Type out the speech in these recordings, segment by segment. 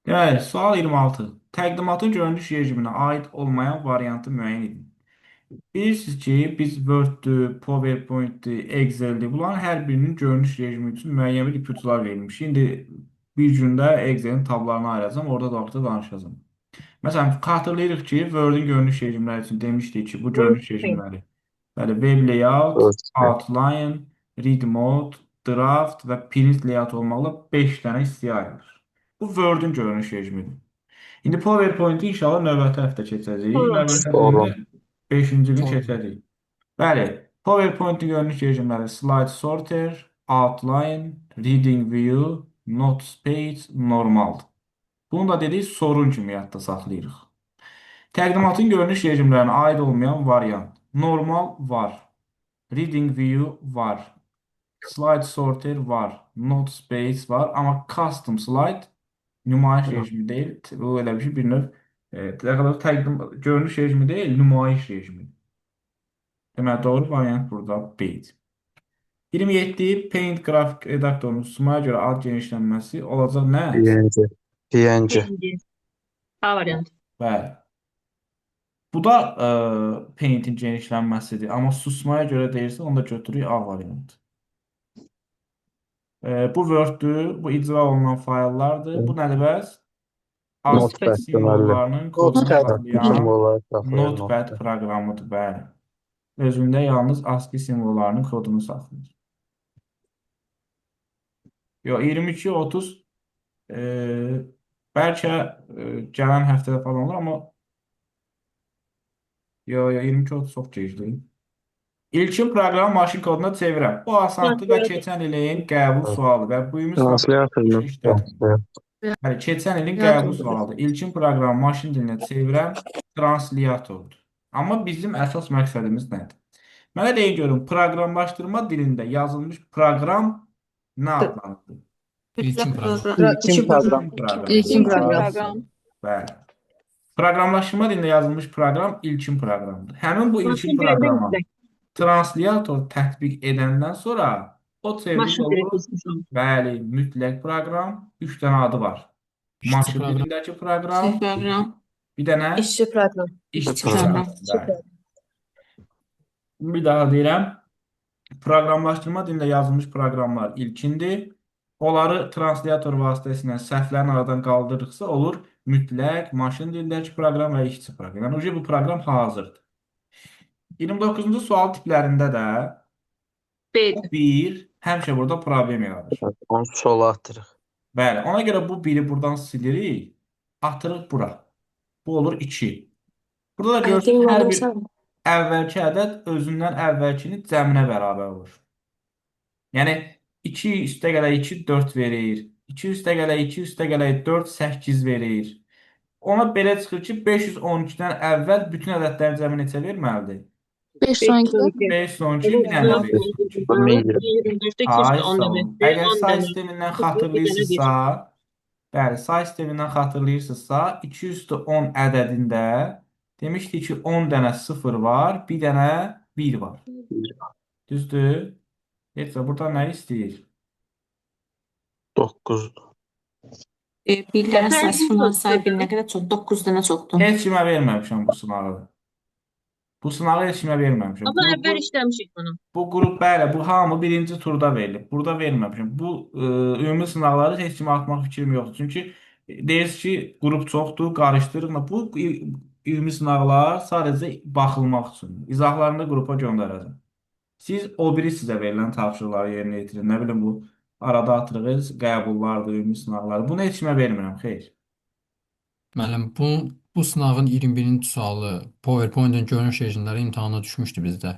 Deməli, sual 26. Təqdimatın görünüş rejiminə aid olmayan variantı müəyyən edin. Bilirsiniz ki, biz Word-dür, PowerPoint-dir, Excel-dir. Bunların hər birinin görünüş rejimi üçün müəyyən bir ipuçlar verilmiş. İndi bir gündə Excel-in tablarını ayıracağım, orada da orada danışacağım. Məsələn, xatırlayırıq ki, Word-in görünüş rejimləri üçün demişdik ki, bu görünüş Word. rejimləri. Bəli, Web Layout, Ölçü. Outline, Read Mode, Draft və Print Layout olmaqla 5 dənə hissəyə ayrılır. Bu Word-in görünüş rejimidir. İndi PowerPoint-i inşallah növbəti həftə keçəcəyik. Sonra Növbəti həftə Sorun. də 5-ci gün Sorun. keçəcəyik. Bəli, PowerPoint-i görünüş rejimləri Slide Sorter, Outline, Reading View, Notes Page, Normaldır. Bunu da dedik sorun kimi yadda saxlayırıq. Təqdimatın görünüş rejimlərinə aid olmayan variant. Normal var. Reading View var. Slide Sorter var. Note Space var. Amma Custom Slide nümayiş rejimi deyil. Bu elə bir şey bir növ görünüş rejimi deyil, nümayiş rejimi. Deməli doğru variant burada B idi. 27 Paint qrafik redaktorunun sunmaya görə ad genişlənməsi olacaq nə? PNG. PNG. Birinci. A variantı. Bəli. Bu da Paint-in genişlənməsidir. Amma susmaya görə deyirsə, onda götürürük A variantı. Bu Word-dür, bu icra olunan fayllardır. Bu nədir bəs? ASCII Notepad deməli. simvollarının kodunu Notepad saxlayan simvolları saxlayır Notepad Notepad. proqramıdır, bəli. Özündə yalnız ASCII simvollarının kodunu saxlayır. Yox, 22-30 e, bəlkə gələn həftədə falan olur, amma yox, 22-30 çox gecdir. İlkin proqramı maşın koduna çevirəm. Bu asandır və keçən ilin qəbul sualı və bu ümid sınavında Translator mı? işlətmir. Translator. Bəli, keçən ilin qəbul Translator. sualıdır. İlkin proqramı maşın dilinə çevirəm, translyatordur. Amma bizim əsas məqsədimiz nədir? Mənə deyin görün, proqramlaşdırma dilində yazılmış proqram nə adlanır? İlkin proqram. İlkin proqram. İlkin proqram. İlkin Bravo. proqram. Bəli. Proqramlaşdırma dilində yazılmış proqram ilkin proqramdır. Həmin bu ilkin Maşın dilində proqrama mütləq. translyator tətbiq edəndən sonra o çevrilir Maşın dili olur. seçmişəm. Bəli, mütləq proqram. 3 dənə adı var. İşçi Maşın proqram. dilindəki proqram, Proqram. bir dənə İşçi proqram. işçi proqram. proqram. Bəli. Bir daha deyirəm. Proqramlaşdırma dilində yazılmış proqramlar ilkindir. Onları translyator vasitəsilə səhvlərin aradan qaldırırıqsa olur mütləq maşın dilindəki proqram və işçi proqram. Yəni bu proqram hazırdır. 29-cu sual tiplərində də B. bu bir həmişə burada problem yaradır. Onu sola atırıq. Bəli, ona görə bu biri buradan silirik, atırıq bura. Bu olur 2. Burada da Aydın görürsünüz hər bir olursa əvvəlki ədəd özündən əvvəlkinin cəminə bərabər olur. Yəni 2 üstəgələ 2 4 verir. 2 üstəgələ 2 üstəgələ 4 8 verir. Ona belə çıxır ki, 512-dən əvvəl bütün ədədlərin cəmi neçə verməlidir? 512. 512 bir dənə 512. 24'te 2 Ay üstü 10 sağ olun. deməkdir. Əgər 10 say dənə. sistemindən 0 bir dənə 1. xatırlayırsınızsa, bəli, say sistemindən xatırlayırsınızsa, 2 üstü 10 ədədində demişdik ki, 10 dənə 0 var, bir dənə 1 var. Düzdür? Heç də burada nə istəyir? 9. Birlərin sayısı final sayı bir nə qədər çox? 9 dənə çoxdur. Heç kimə verməmişəm bu sınağı. Bu sınağı heç kimə verməmişəm. Amma əvvəl işləmişik bunu. Bu qrup bəli, bu hamı birinci turda verilib. Burada verməmişəm. Bu ümumi sınaqları heç kimə atmaq fikrim yoxdur. Çünki deyirsiniz ki, qrup çoxdur, qarışdırma. Bu ümumi sınaqlar sadəcə baxılmaq üçün. İzahlarını da qrupa göndərəcəm. Siz o biri sizə verilən tapşırıqları yerinə yetirin. Nə bilim bu arada atırığınız qəbullardır, ümumi sınaqlar. Bunu heç kimə vermirəm, xeyr. Müəllim, bu sınavın 21-ci sualı PowerPoint-ın görünüş rejimləri imtahana düşmüşdü bizdə.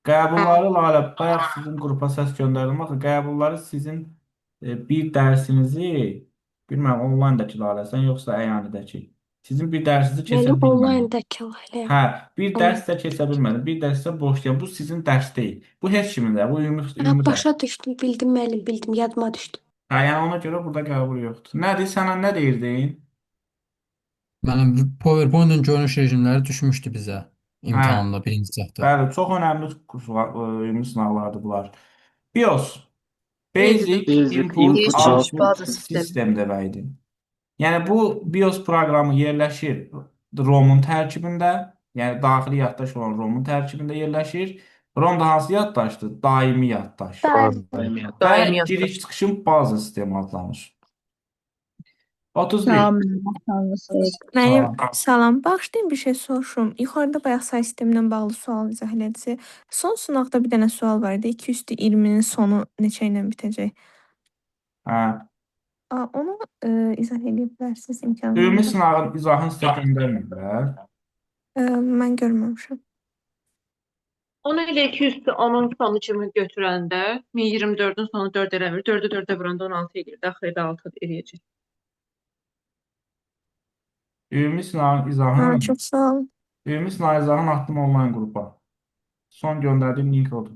Qəbulları Lalə, bayaq sizin qrupa səs göndərdim. Axı qəbulları sizin bir dərsinizi, bilmirəm onlayndakı Lalə, sən yoxsa əyaniədəki. Sizin bir dərsinizi keçə Mənim bilmədim. onlayndakı Lalə. Hə, bir dərs də keçə bilmədim. Bir dərs də boşlayam. Bu sizin dərs deyil. Bu heç kimin də, bu ümumi dərs. Başa düşdüm, bildim müəllim, bildim, yadıma düşdü. Hə, yəni ona görə burada qəbul yoxdur. Nədir? Sənə nə deyirdin? Müəllim, PowerPoint-ın görünüş rejimləri düşmüşdü bizə Hə, imtahanda birinci cəhdə. bəli, çox önəmli ümumi sınaqlardır bunlar. BIOS. Basic Basic Input Input Gelişmiş Output baza sistemi. System deməkdir. Yəni bu BIOS proqramı yerləşir ROM-un tərkibində, yəni daxili yaddaş olan ROM-un tərkibində yerləşir. ROM da hansı yaddaşdır? Daimi yaddaş. Daimi. Və Daimi yaddaş. giriş-çıxışın baza sistemi adlanır. 31. Salam, sağolun. Salam. Salam, bağışlayın bir şey soruşum. Yuxarıda bayaq say sistemlə bağlı sual izah elədiniz. Son sınaqda bir dənə sual var idi. 2/20-nin sonu neçə ilə bitəcək? Hə. Onu izah edə bilərsiniz imkanı Ümumi var. sınağın izahını sizə göndərmədilər. Mən görməmişəm. Onu ilə 2/10-un sonu kimi götürəndə 1024-ün sonu 4 eləmir. 4-ü 4-ə vuranda 16 edir. Daxildə 6 eləyəcək. Ümumi sınağın izahını Çox sağ olun. Ümumi sınağın izahını atdım onlayn qrupa. Son göndərdiyim link odur.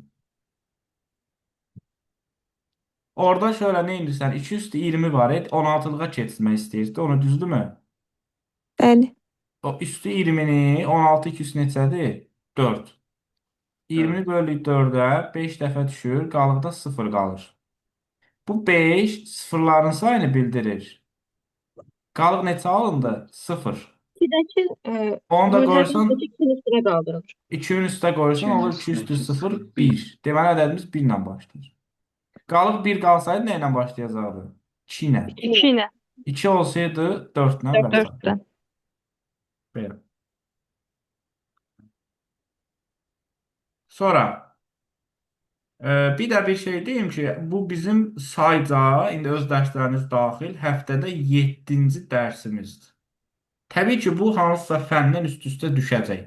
Orada şöyle ne indirsən? 2/20 var. 16'lığa keçirmək istəyirdi. Onu düzdürmü? Bəli. O üstü 20'ni 16 200 neçədir? 4. 20 bölü 4'ə 5 dəfə düşür. Qalıqda 0 qalır. Bu 5 sıfırların sayını bildirir. Qalıq neçə alındı? 0. 2-dəki Onu da qoysan 2-nin üstünə qaldırılır. 2'nin üstə qoysan olur 2 üstü 0 1. Deməli ədədimiz 1 ilə başlayır. Qalıq 1 qalsaydı nə ilə başlayacaqdı? 2 ilə. 2 ilə. 2 olsaydı 4 ilə və s. 4-dən. Belə. Sonra bir də bir şey deyim ki, bu bizim sayca, indi öz dərsləriniz daxil, həftədə 7-ci dərsimizdir. Təbii ki, bu hansısa fəndən üst-üstə düşəcək.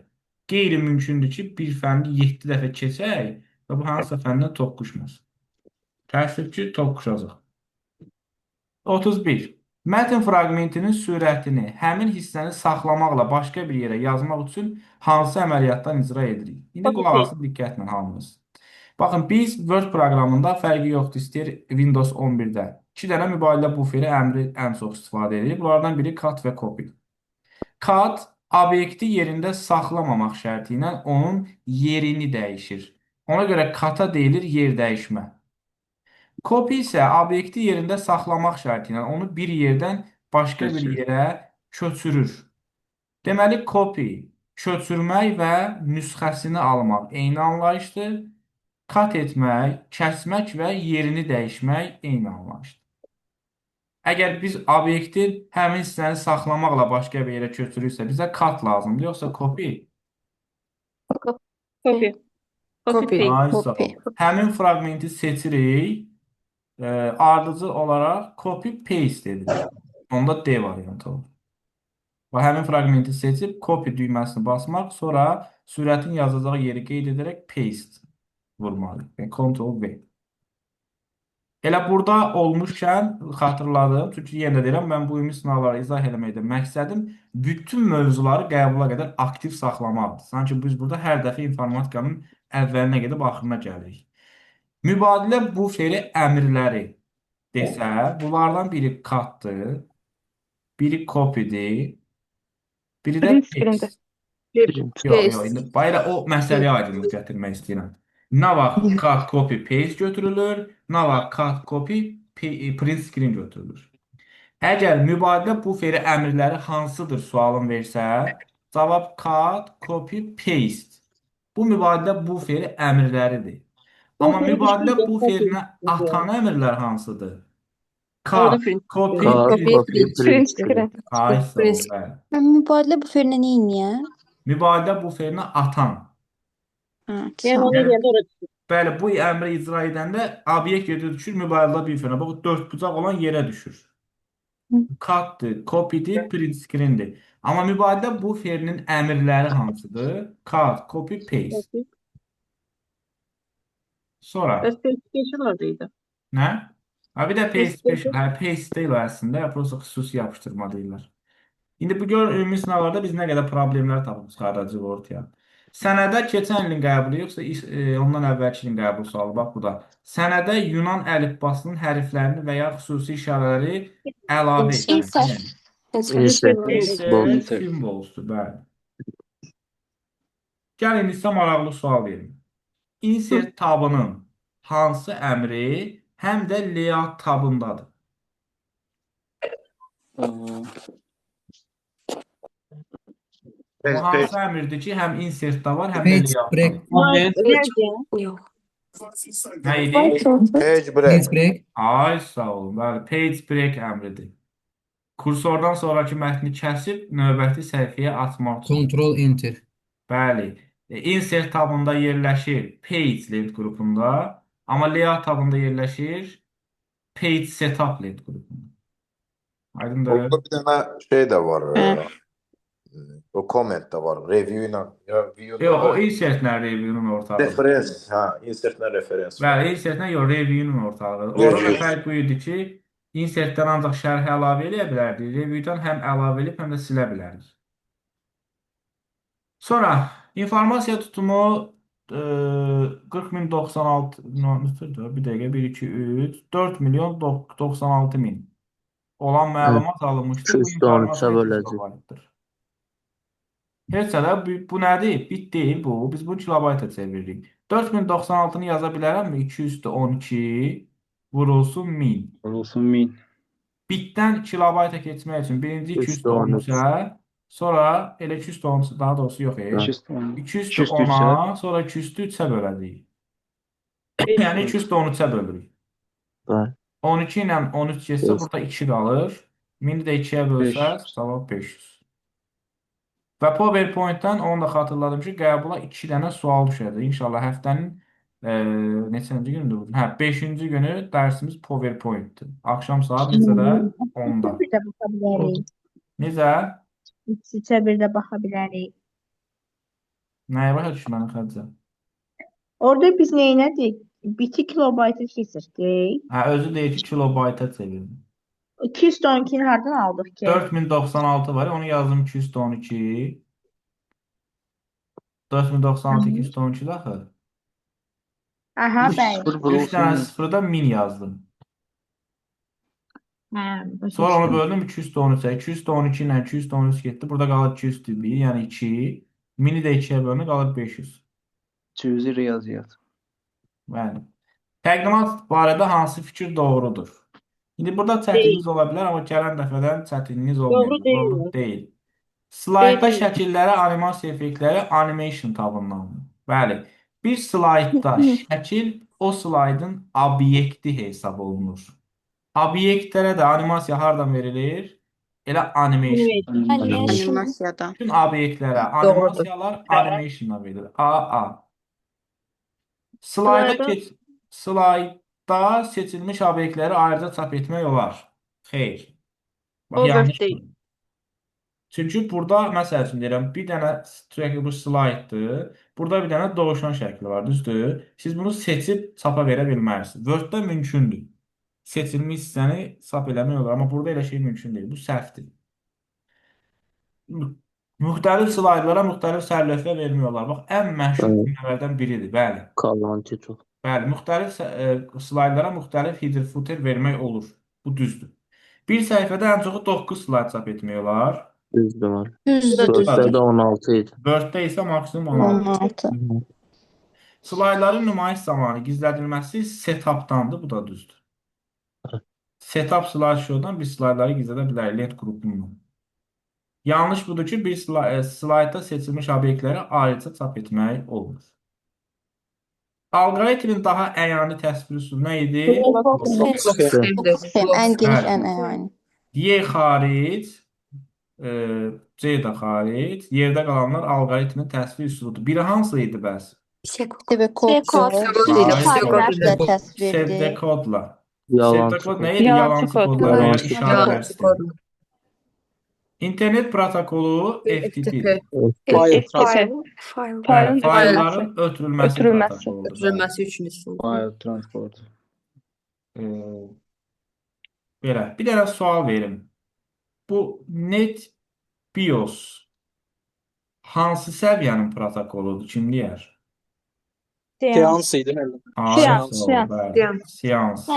Qeyri-mümkündür ki, bir fəndi 7 dəfə keçək və bu hansısa fəndən toqquşmasın. Təəssüf ki, toqquşacaq. 31. Mətn fraqmentinin sürətini həmin hissəni saxlamaqla başqa bir yerə yazmaq üçün hansı əməliyyatdan icra edirik? İndi qulaq asın diqqətlə hamınız. Baxın, biz Word proqramında fərqi yoxdur, istəyir Windows 11-də. 2 dənə mübadilə buferi əmri ən çox istifadə edilir. Bunlardan biri cut və copy. Cut obyekti yerində saxlamamaq şərti ilə onun yerini dəyişir. Ona görə cut-a deyilir yer dəyişmə. Copy isə obyekti yerində saxlamaq şərti ilə onu bir yerdən başqa bir yerə köçürür. Deməli, copy köçürmək və nüsxəsini almaq eyni anlayışdır. Cut etmək, kəsmək və yerini dəyişmək eyni anlayışdır. Əgər biz obyektin həmin hissəni saxlamaqla başqa bir yerə köçürürsə, bizə cut lazımdır, yoxsa copy? Copy. Copy. Ay, sağ Copy. ol. Həmin fraqmenti seçirik. Ardıcıl olaraq copy paste edilir. Onda D variantı olur. Və həmin fraqmenti seçib copy düyməsini basmaq, sonra sürətin yazacağı yeri qeyd edərək paste vurmalıyıq. Yəni Ctrl V. Elə burada olmuşkən xatırladım. Çünki yenə də deyirəm, mən bu ümumi sınavları izah eləməkdə məqsədim bütün mövzuları qəbula qədər aktiv saxlamaqdır. Sanki biz burada hər dəfə informatikanın əvvəlinə gedib axırına gəlirik. Mübadilə buferi əmrləri desə, bunlardan biri cut-dır, biri copy-dir, biri də paste. Yox, indi bayra o məsələyə aydınlıq gətirmək istəyirəm. Nə vaxt cut, copy, paste götürülür, nə vaxt cut, copy, print screen götürülür. Əgər mübadilə buferi əmrləri hansıdır sualın versə, cavab cut, copy, paste. Bu mübadilə buferi əmrləridir. Amma mübadilə buferinə atan əmrlər hansıdır? Orada Cut, print copy, Copy, print. print. Ay, sağ ol, bəli. Mən mübadilə buferinə nə edən? Mübadilə buferinə atan. Yəni onu deyəndə ora düşür. Bəli, bu əmri icra edəndə obyekt yerdə düşür, mübadilə buferinə. Bax, 4 bucaq olan yerə düşür. Cut-dır, copy-dir, print screen-dir. Amma mübadilə buferinin əmrləri hansıdır? Cut, copy, paste. Sonra. Specification oradaydı. Nə? Ha, bir də paste special. Hə, paste deyil o əslində. Prosta xüsusi yapışdırma deyirlər. İndi bu gör ümumi sınavlarda biz nə qədər problemlər tapıb çıxardacağıq ortaya. Sənədə keçən ilin qəbulu yoxsa ondan əvvəlki ilin qəbulu sualı. Bax bu da. Sənədə Yunan əlifbasının hərflərini və ya xüsusi işarələri əlavə Insert. etmək. Insert. Symbolsdur, bəli. Gəlin isə maraqlı sual verin. Insert tabının hansı əmri həm də layout tabındadır. Bu hansı əmrdir ki, həm insertdə var, həm də Page layoutda break var? comment. Yox. Nə idi? Page break. Page break. Ay, sağ olun. Bəli, page break əmridir. Kursordan sonraki mətni kəsib növbəti səhifəyə atmaq üçün. Control enter. Bəli. Insert tabında yerləşir page lent qrupunda, amma layout tabında yerləşir page setup lent qrupunda. Aydındır? Orada bir dənə şey də var. O comment də var. Review ilə ya view Yox, o insertlə review'un ortağıdır. reference, insertlə reference. Bəli, insertlə yox, review'un ortağıdır. Orada da fərq bu idi ki, insertdən ancaq şərhi əlavə edə bilərdik, review'dan həm əlavə edib, həm də silə bilərdik. Sonra informasiya tutumu 40.096 bir dəqiqə 1 2 3 4.096.000 olan məlumat alınmışdır. Bu informasiya 2 kilobaytdır. Heç də bu nədir? Bit deyil bu. Biz bunu kilobayta çeviririk. 4096-nı yaza bilərəmmi? 212 vurulsun 1000. Vurulsun 1000. Bitdən kilobayta keçmək üçün birinci 213-ə, sonra elə 213 daha doğrusu yox. 210-a, sonra 203-ə böləcəyik. Yəni 213-ə bölürük. 12 ilə 13 getsə burada 2 qalır. 1000-i də 2-yə bölsəz, cavab 500. Və PowerPoint-dən onu da xatırladım ki, qəbula 2 dənə sual düşəcək. İnşallah həftənin neçənci gündür bugün? 5-ci günü dərsimiz PowerPoint-dir. Axşam saat neçədə? 10-da. Bir də baxa bilərik. Necə? İç-içə bir də baxa bilərik. Nəyə başa düşməni Xədicə? Orada biz neynədik? Biti kilobaytı keçirdik. Özü deyir ki, kilobayta çevirin. 212-ni hardan aldıq ki? 4096 var. Onu yazdım 212. 4096 212 daxil. Aha, bəli. 3 dənə sıfırda 1000 yazdım. Sonra onu böldüm 213'ə. 212 ilə 213 getdi. Burada qalır 201, yəni 2. 1000-i də 2-yə bölünür, qalır 500. 200-ü riyaziyyat. Bəli. Təqdimat barədə hansı fikir doğrudur? İndi burada çətininiz ola bilər, amma gələn dəfədən çətininiz olmayacaq. Doğru deyil. Slaytda şəkillərə, animasiya effektləri animation tabından. Bəli. Bir slaytda şəkil o slaydın obyekti hesab olunur. Obyektlərə də animasiya hardan verilir? Elə animation. Animasiyada. Bütün obyektlərə animasiyalar animationla verilir. AA. Slaytda seçilmiş obyektləri ayrıca çap etmək olar. Xeyr. Bax, yanlış. Çünki burada, məsəl üçün deyirəm, bir dənə bu slaytdır. Burada bir dənə dovşan şəkli var, düzdür? Siz bunu seçib çapa verə bilməlisiniz. Word-da mümkündür. Seçilmiş hissəni çap eləmək olar, amma burada elə şey mümkün deyil. Bu səhvdir. Müxtəlif slaydlara müxtəlif sərlövhə vermək olar. Bax, ən məşhur cümlələrdən biridir. Bəli. Bəli, müxtəlif slaydlara müxtəlif header footer vermək olur. Bu düzdür. Bir səhifədə ən çoxu 9 slayd çap etmək olar. Düzdür. Word-də 16 idi. Word-də isə maksimum 16. Slaydların nümayiş zamanı gizlədilməsi setupdandır. Bu da düzdür. Setup slideshow-dan biz slaydları gizlədə bilərik lent qrupundan. Yanlış budur ki, bir slaytda seçilmiş obyektləri ayrıca çap etmək olur. Alqoritmin daha əyani təsvir üsulu nə idi? Ən geniş, ən əyani. Y xaric, C də xaric, yerdə qalanlar alqoritmin təsvir üsuludur. Biri hansı idi bəs? Psevdokodla. Psevdokod nə idi? Yalancı kodla və ya işarə dərsdir. İnternet protokolu FTP. Faylların ötürülməsi protokoludur. Ötürülməsi üçün üsul. File transport. Belə, bir dənə sual verim. Bu NetBIOS hansı səviyyənin protokoludur? Kim deyər? Seans idi. Seans.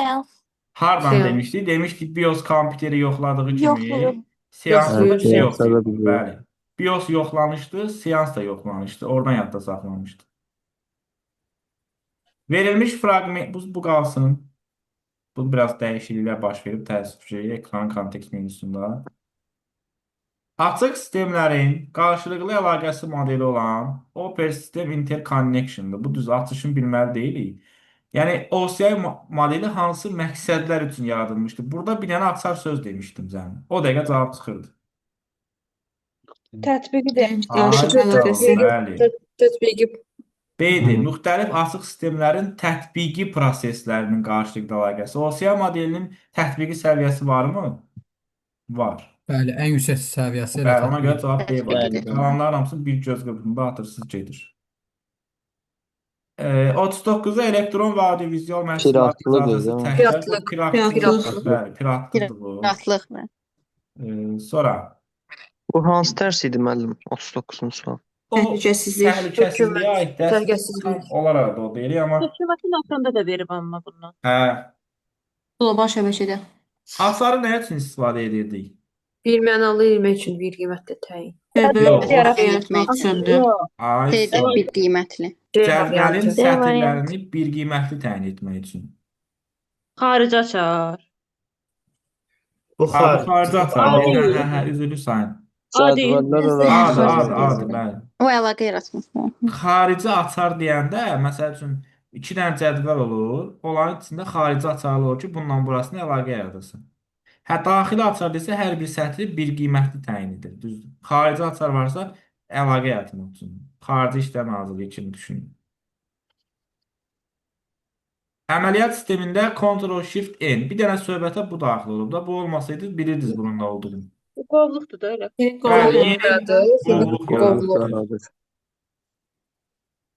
Hardan demişdik? Demişdik BIOS kompüteri yoxladığı kimi seansı yox. Bəli. BIOS yoxlanışdı, seans da yoxlanışdı. Oradan yadda saxlanmışdı. Verilmiş fraqment, bu qalsın. Bu biraz dəyişikliklər baş verib təəssüf ki, ekran kontekst menüsündə. Açıq sistemlərin qarşılıqlı əlaqəsi modeli olan Open System Interconnection'dır. Bu düz açışın bilməli deyilik. Yəni OCI modeli hansı məqsədlər üçün yaradılmışdır? Burada bir dənə açar söz demişdim zəmin. O dəqiqə cavab çıxırdı. Tətbiqi demişdik. Ay, Qarşılıqlı sağ ol, əlaqəsi. bəli. Tətbiqi. B-dir. Müxtəlif açıq sistemlərin tətbiqi proseslərinin qarşılıqlı əlaqəsi. OCI modelinin tətbiqi səviyyəsi varmı? Var. Bəli, ən yüksək səviyyəsi elə Bəli, ona görə tətbiq. cavab B var. Tətbiqdir. Qalanların hamısı bir göz qırpımında atırsız gedir. 39-da elektron və audiovizual məhsullar Piratlıq icazəsi idi, təkrar. Bu Piratlıq. piratlıq. Bəli, piratlıq bu. Piratlıq mı? Sonra Bu hansı dərs idi müəllim? 39-cu sual. o Təhlükəsizlik. təhlükəsizliyə aid dərs Təhlükəsizlik. tam olaraq da o deyirik, amma Hökumətin haqqında da verib amma bundan. Qlobal şəbəkədə. asarı nə üçün istifadə edirdik? Bir mənalı ilmək üçün bir qiymətli təyin. Yox, Yaratmaq üçündür. Ay, Tez bir qiymətli. cədvəlin C variantı. sətirlərini bir qiymətli təyin etmək üçün. Xarici açar. Ha, bu xarici açar. Adi. Hə, üzülü sayın. Adi. Cədvəllər Adı, bəli. O əlaqə yaratmaq. Xarici açar deyəndə, məsəl üçün, iki dənə cədvəl olur. Onların içində xarici açarlı olur ki, bununla burasını əlaqə yaradırsın. Hə, daxili açar desə, hər bir sətri bir qiymətli təyin edir. Düzdür. Xarici açar varsa, əlaqə yaratmaq üçün. Xarici İşlər Nazirliyi kimi düşünün. Əməliyyat sistemində Ctrl-Shift-N. Bir dənə söhbətə bu daxil olub da. Bu olmasaydı bilirdiniz bunun nə olduğunu. Bu qovluqdur da elə. Bəli, yeni qovluq Qovluq yaradır. yaradır.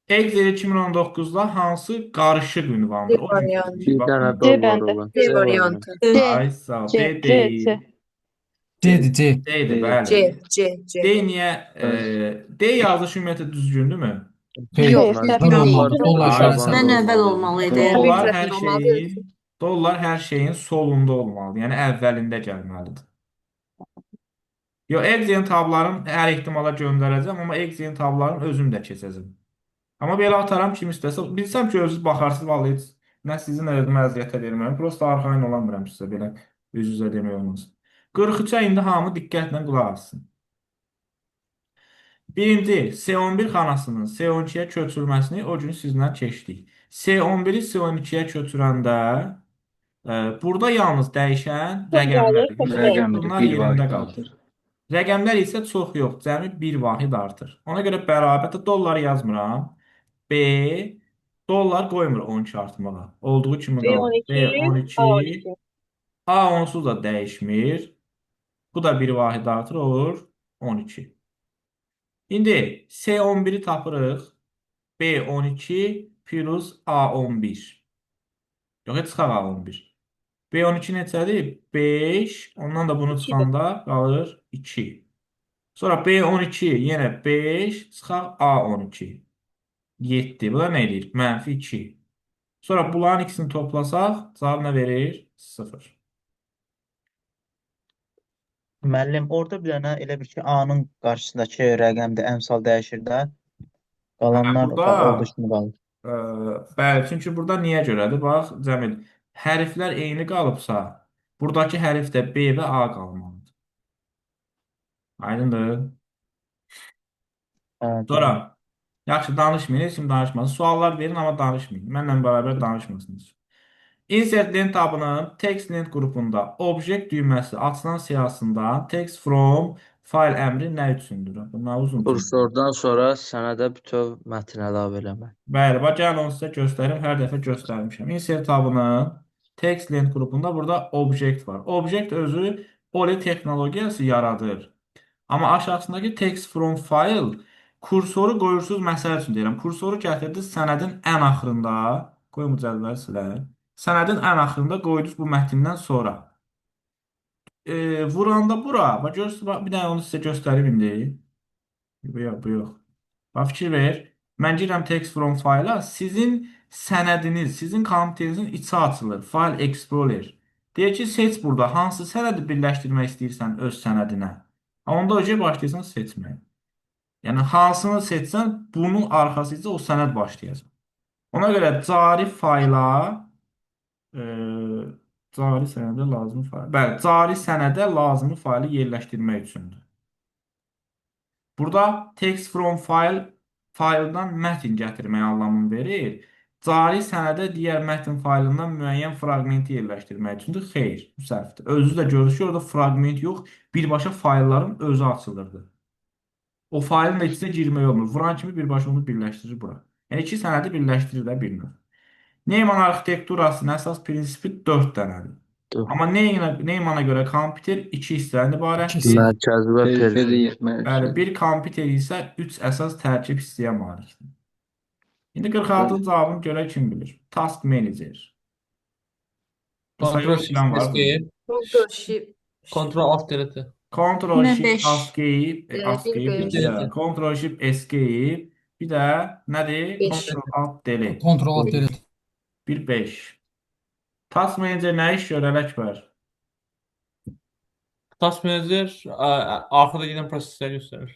Excel 2019-da hansı qarışıq ünvandır? O gün variantı. Bir dənə C dollar bəndə. olan. C variantı. Ay, sağ ol. C, D deyil. C-dir, C. D-dir, C, bəli. C. D niyə? D yazışı ümumiyyətlə düzgündürmü? Yox, Dollar Ay, şərəsi. Dən əvvəl olmalı idi. Dollar hər şeyin solunda olmalıdır. Yəni əvvəlində gəlməlidir. Yo, Excel tablarım hər ehtimala göndərəcəm, amma Excel tablarım özüm də keçəcəm. Amma belə ataram kim istəsə, bilsəm ki, özünüz baxarsınız, vallahi heç nə sizin özümə əziyyətə vermirəm. Prosta arxayın olamıram sizə belə üz-üzə demək olmaz. 43-ə indi hamı diqqətlə qulaq assın. Birinci, C11 xanasının C12-yə köçürülməsini o gün sizlə keçdik. C11-i C12-yə köçürəndə burada yalnız dəyişən rəqəmlərdir. Rəqəmdir, Bunlar bir yerində vahid qalır. artır. Rəqəmlər isə çox yox, cəmi bir vahid artır. Ona görə bərabərdə dollar yazmıram. B, dollar qoymur 12 artmağa. Olduğu kimi qalır. B12, A onsuz da dəyişmir. Bu da bir vahid artır, olur 12. İndi C11-i tapırıq. B12 plus A11. Yox, heç çıxaq A11. B12 neçədir? 5. Ondan da bunu çıxanda qalır 2. Sonra B12 yenə 5. Çıxaq A12. 7. Bu da nə edir? Mənfi 2. Sonra bunların ikisini toplasaq, cavab nə verir? 0. Müəllim, orada bir dənə elə bir ki, A-nın qarşısındakı rəqəm də əmsal dəyişir də. Qalanlar burada- olduğu kimi qalır. Bəli, çünki burada niyə görədir? Bax, Cəmil, hərflər eyni qalıbsa, buradakı hərf də B və A qalmalıdır. Aydındır? Hə, Sonra, yaxşı danışmayın, heç kim danışmasın. Suallar verin, amma danışmayın. Mənlə bərabər danışmasınız. Insert lent tabının text lent qrupunda object düyməsi açılan siyahısından text from file əmri nə üçündür? Bunlar uzun. Kursordan sonra sənədə bütöv mətn əlavə eləmək. Bəli, bax gəlin onu sizə göstərim. Hər dəfə göstərmişəm. Insert tabının text lent qrupunda burada object var. Object özü poly texnologiyası yaradır. Amma aşağısındakı text from file kursoru qoyursunuz məsəl üçün deyirəm. Kursoru gətirdiniz sənədin ən axırında, qoy bu cədvəli silək. Sənədin ən axırında qoydunuz bu mətndən sonra. Vuranda bura, bax görürsünüz, bir dənə onu sizə göstəreyim indi. Bu yox, bu yox. Bax fikir ver. Mən girəm text from file-a, sizin sənədiniz, sizin konteyninizin içi açılır. File Explorer. Deyir ki, seç burada hansı sənədi birləşdirmək istəyirsən öz sənədinə. Onda öcə başlayırsan seçməyə. Yəni hansını seçsən, bunun arxasıca o sənəd başlayacaq. Ona görə cari fayla Cari sənədə lazımi faili. Bəli, cari sənədə lazımi faili yerləşdirmək üçündür. Burada text from file fayldan mətn gətirmək anlamını verir. Cari sənədə digər mətn faylından müəyyən fraqmenti yerləşdirmək üçündür. Xeyr, bu səhvdir. Özü də görürsünüz ki, orada fraqment yox, birbaşa faylların özü açılırdı. O faylın da içinə girmək olmur. Vuran kimi birbaşa onu birləşdirir bura. Yəni iki sənədi birləşdirir də bir növ. Neyman arxitekturasının əsas prinsipi 4 dənədir. Amma Neymana görə kompüter 2 hissədən ibarətdir. İkisi. Mərkəzi və Periferi periferi. Bəli, mərkəzi. bir kompüter isə 3 əsas tərkib hissəyə malikdir. İndi 46-cı cavabını görək kim bilir. Task Manager. Mesela Ctrl yox bilən var mı? Escape, Ctrl Shift. Ctrl Alt Delete. Ctrl Nə Shift beş? Escape, Escape Bir bir beş. də Ctrl Shift Escape, bir də nədir? Beş. Ctrl Alt Delete. Ctrl Alt Delete. Bir 5. Task Manager nə iş görər Əkbər? Task Manager arkada gedən prosesləri göstərir.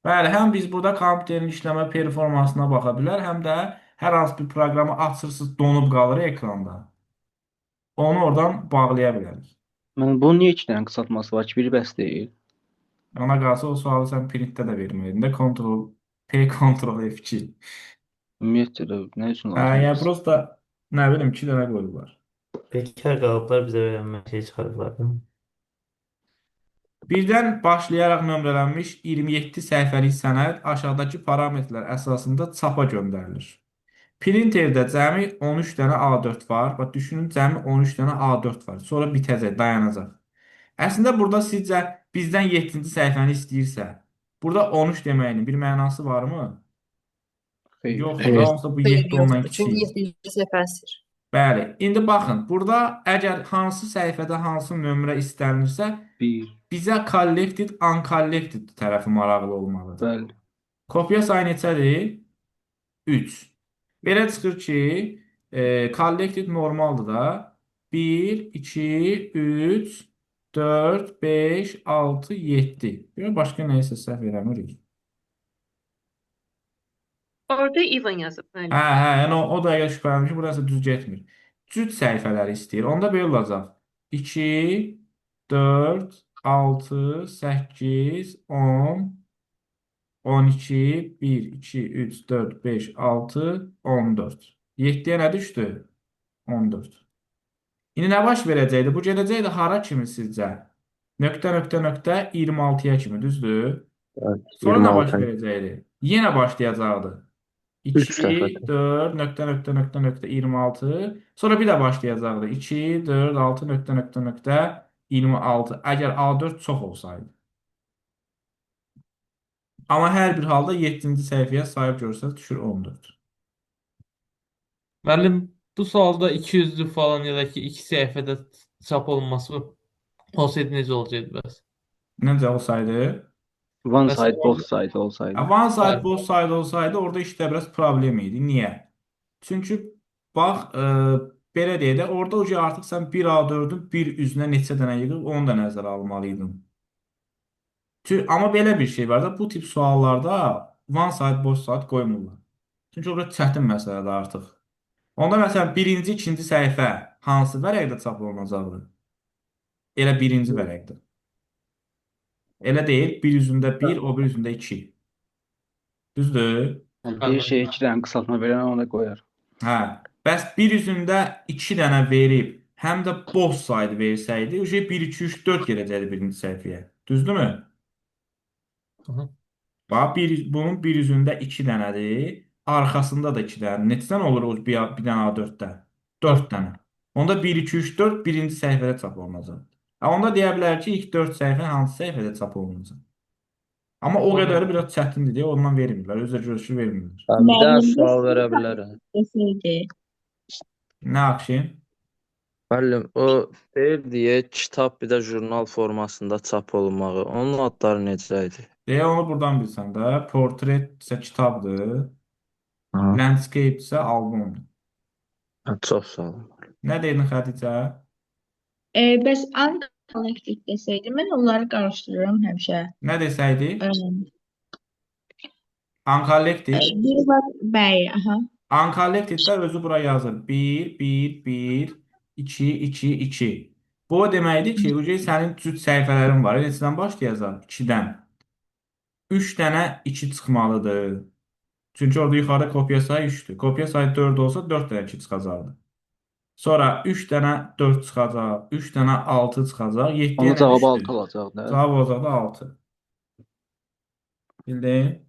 Bəli, həm biz burada kompüterin işləmə performansına baxa bilər, həm də hər hansı bir proqramı açırsınız, donub qalır ekranda. Onu oradan bağlaya bilərik. Mən bunun niyə 2 dənə qısaltması var ki, biri bəs deyil? Ona qalsa o sualı sən printdə də verməliydin də Ctrl P, Ctrl F2. Ümumiyyətlə də nə üçün Yəni lazımdır? prosta nə bilim 2 dənə qoyublar. Bekar qalıblar bizə öyrənmə şey çıxarıblar. Birdən başlayaraq nömrələnmiş 27 səhifəlik sənəd aşağıdakı parametrlər əsasında çapa göndərilir. Printerdə cəmi 13 dənə A4 var. Bax düşünün cəmi 13 dənə A4 var. Sonra bitəcək, dayanacaq. Əslində burada sizcə bizdən 7-ci səhifəni istəyirsə, burada 13 deməyinin bir mənası varmı? Xeyr. Yoxdur da, onsuz da bu 7 ondan Çünki kiçik. 7-ci səhifəsidir. Bəli. İndi baxın, burada əgər hansı səhifədə hansı nömrə istənilirsə, 1. bizə collected, uncollected tərəfi maraqlı olmalıdır. Bəli. Kopya sayı neçədir? 3. Belə çıxır ki, collected normaldır da. 1, 2, 3, 4, 5, 6, 7. Görə başqa nəyisə səhv eləmirik. Orada Ivan yazıb. Müəllim. Yəni o da əgər şübhələnir ki, burası düz getmir. Cüt səhifələri istəyir. Onda belə olacaq. 2, 4, 6, 8, 10, 12, 1, 2, 3, 4, 5, 6, 14. 7-yə nə düşdü? 14. İndi nə baş verəcəkdi? Bu gedəcəkdi hara kimi sizcə? Nöqtə, nöqtə, nöqtə 26-ya kimi, düzdür? Sonra nə baş 26. verəcəkdi? Yenə başlayacaqdı. 3 2, dəfə. 4, nöqtə, nöqtə, nöqtə, nöqtə 26. Sonra bir də başlayacaqdı. 2, 4, 6, nöqtə, nöqtə, nöqtə 26. Əgər A4 çox olsaydı. Amma hər bir halda 7-ci səhifəyə sahib görsəz düşür 14. Müəllim, bu sualda 200'lü falan ya da ki 2 səhifədə çap olunması olsaydı necə olacaqdı bəs? Necə olsaydı? One Bəs side, orada- both side olsaydı. One side, both side olsaydı orada işdə biraz problem idi. Niyə? Çünki bax, belə deyə də orada uca artıq sən 1 A4-ün bir üzünə neçə dənə yığıb onu da nəzərə almalıydın. Amma belə bir şey var da bu tip suallarda one side, both side qoymurlar. Çünki orada çətin məsələdir artıq. Onda məsələn birinci, ikinci səhifə hansı vərəqdə çap olunacaqdır? Elə birinci vərəqdə. Elə deyil, bir üzündə 1, o bir üzündə 2. Düzdür? Bir şey 2 dənə qısaltma verən ona qoyar. Hə. Bəs bir üzündə 2 dənə verib, həm də both side versəydi, 1, 2, 3, 4 gedəcəkdi birinci səhifəyə. Düzdürmü? Hı. Bax, bunun bir üzündə 2 dənədir, arxasında da 2 dənə. Neçə dənə olur o bir dənə A4-də? 4 dənə. Onda 1, 2, 3, 4 birinci səhifədə çap olunacaq. Onda deyə bilər ki, ilk 4 səhifə hansı səhifədə çap olunacaq? Amma o qədəri biraz çətindir deyə ondan vermirlər. Özə görüşü vermirlər. Bir dənə sual verə bilərəm. Deseydi. Nə Akşin? Müəllim, o deyir kitab bir də jurnal formasında çap olunmağı. Onun adları necə idi? Deyə onu buradan bilsən də. Portret isə kitabdır. Aha. Landscape isə albomdur. Çox sağ olun. Nə dedin Xədicə? Bəs unconnected deseydi, mən onları qarışdırıram həmişə. Nə desəydi? Ə, Uncollected. Biri var, bəli, aha. Uncollected də özü bura yazır. 1, 1, 1, 2, 2, 2. Bu o deməkdir ki, uca sənin cüt səhifələrin var. Neçədən başlayacaq? 2-dən. 3 dənə 2 çıxmalıdır. Çünki orada yuxarıda kopya sayı 3'dür. Kopya sayı 4 olsa 4 dənə 2 çıxacaqdı. Sonra 3 dənə 4 çıxacaq, 3 dənə 6 çıxacaq, 7 Onun dənə cavabı 3'dür. 6 olacaq da. Cavab olacaq da 6. Bildin?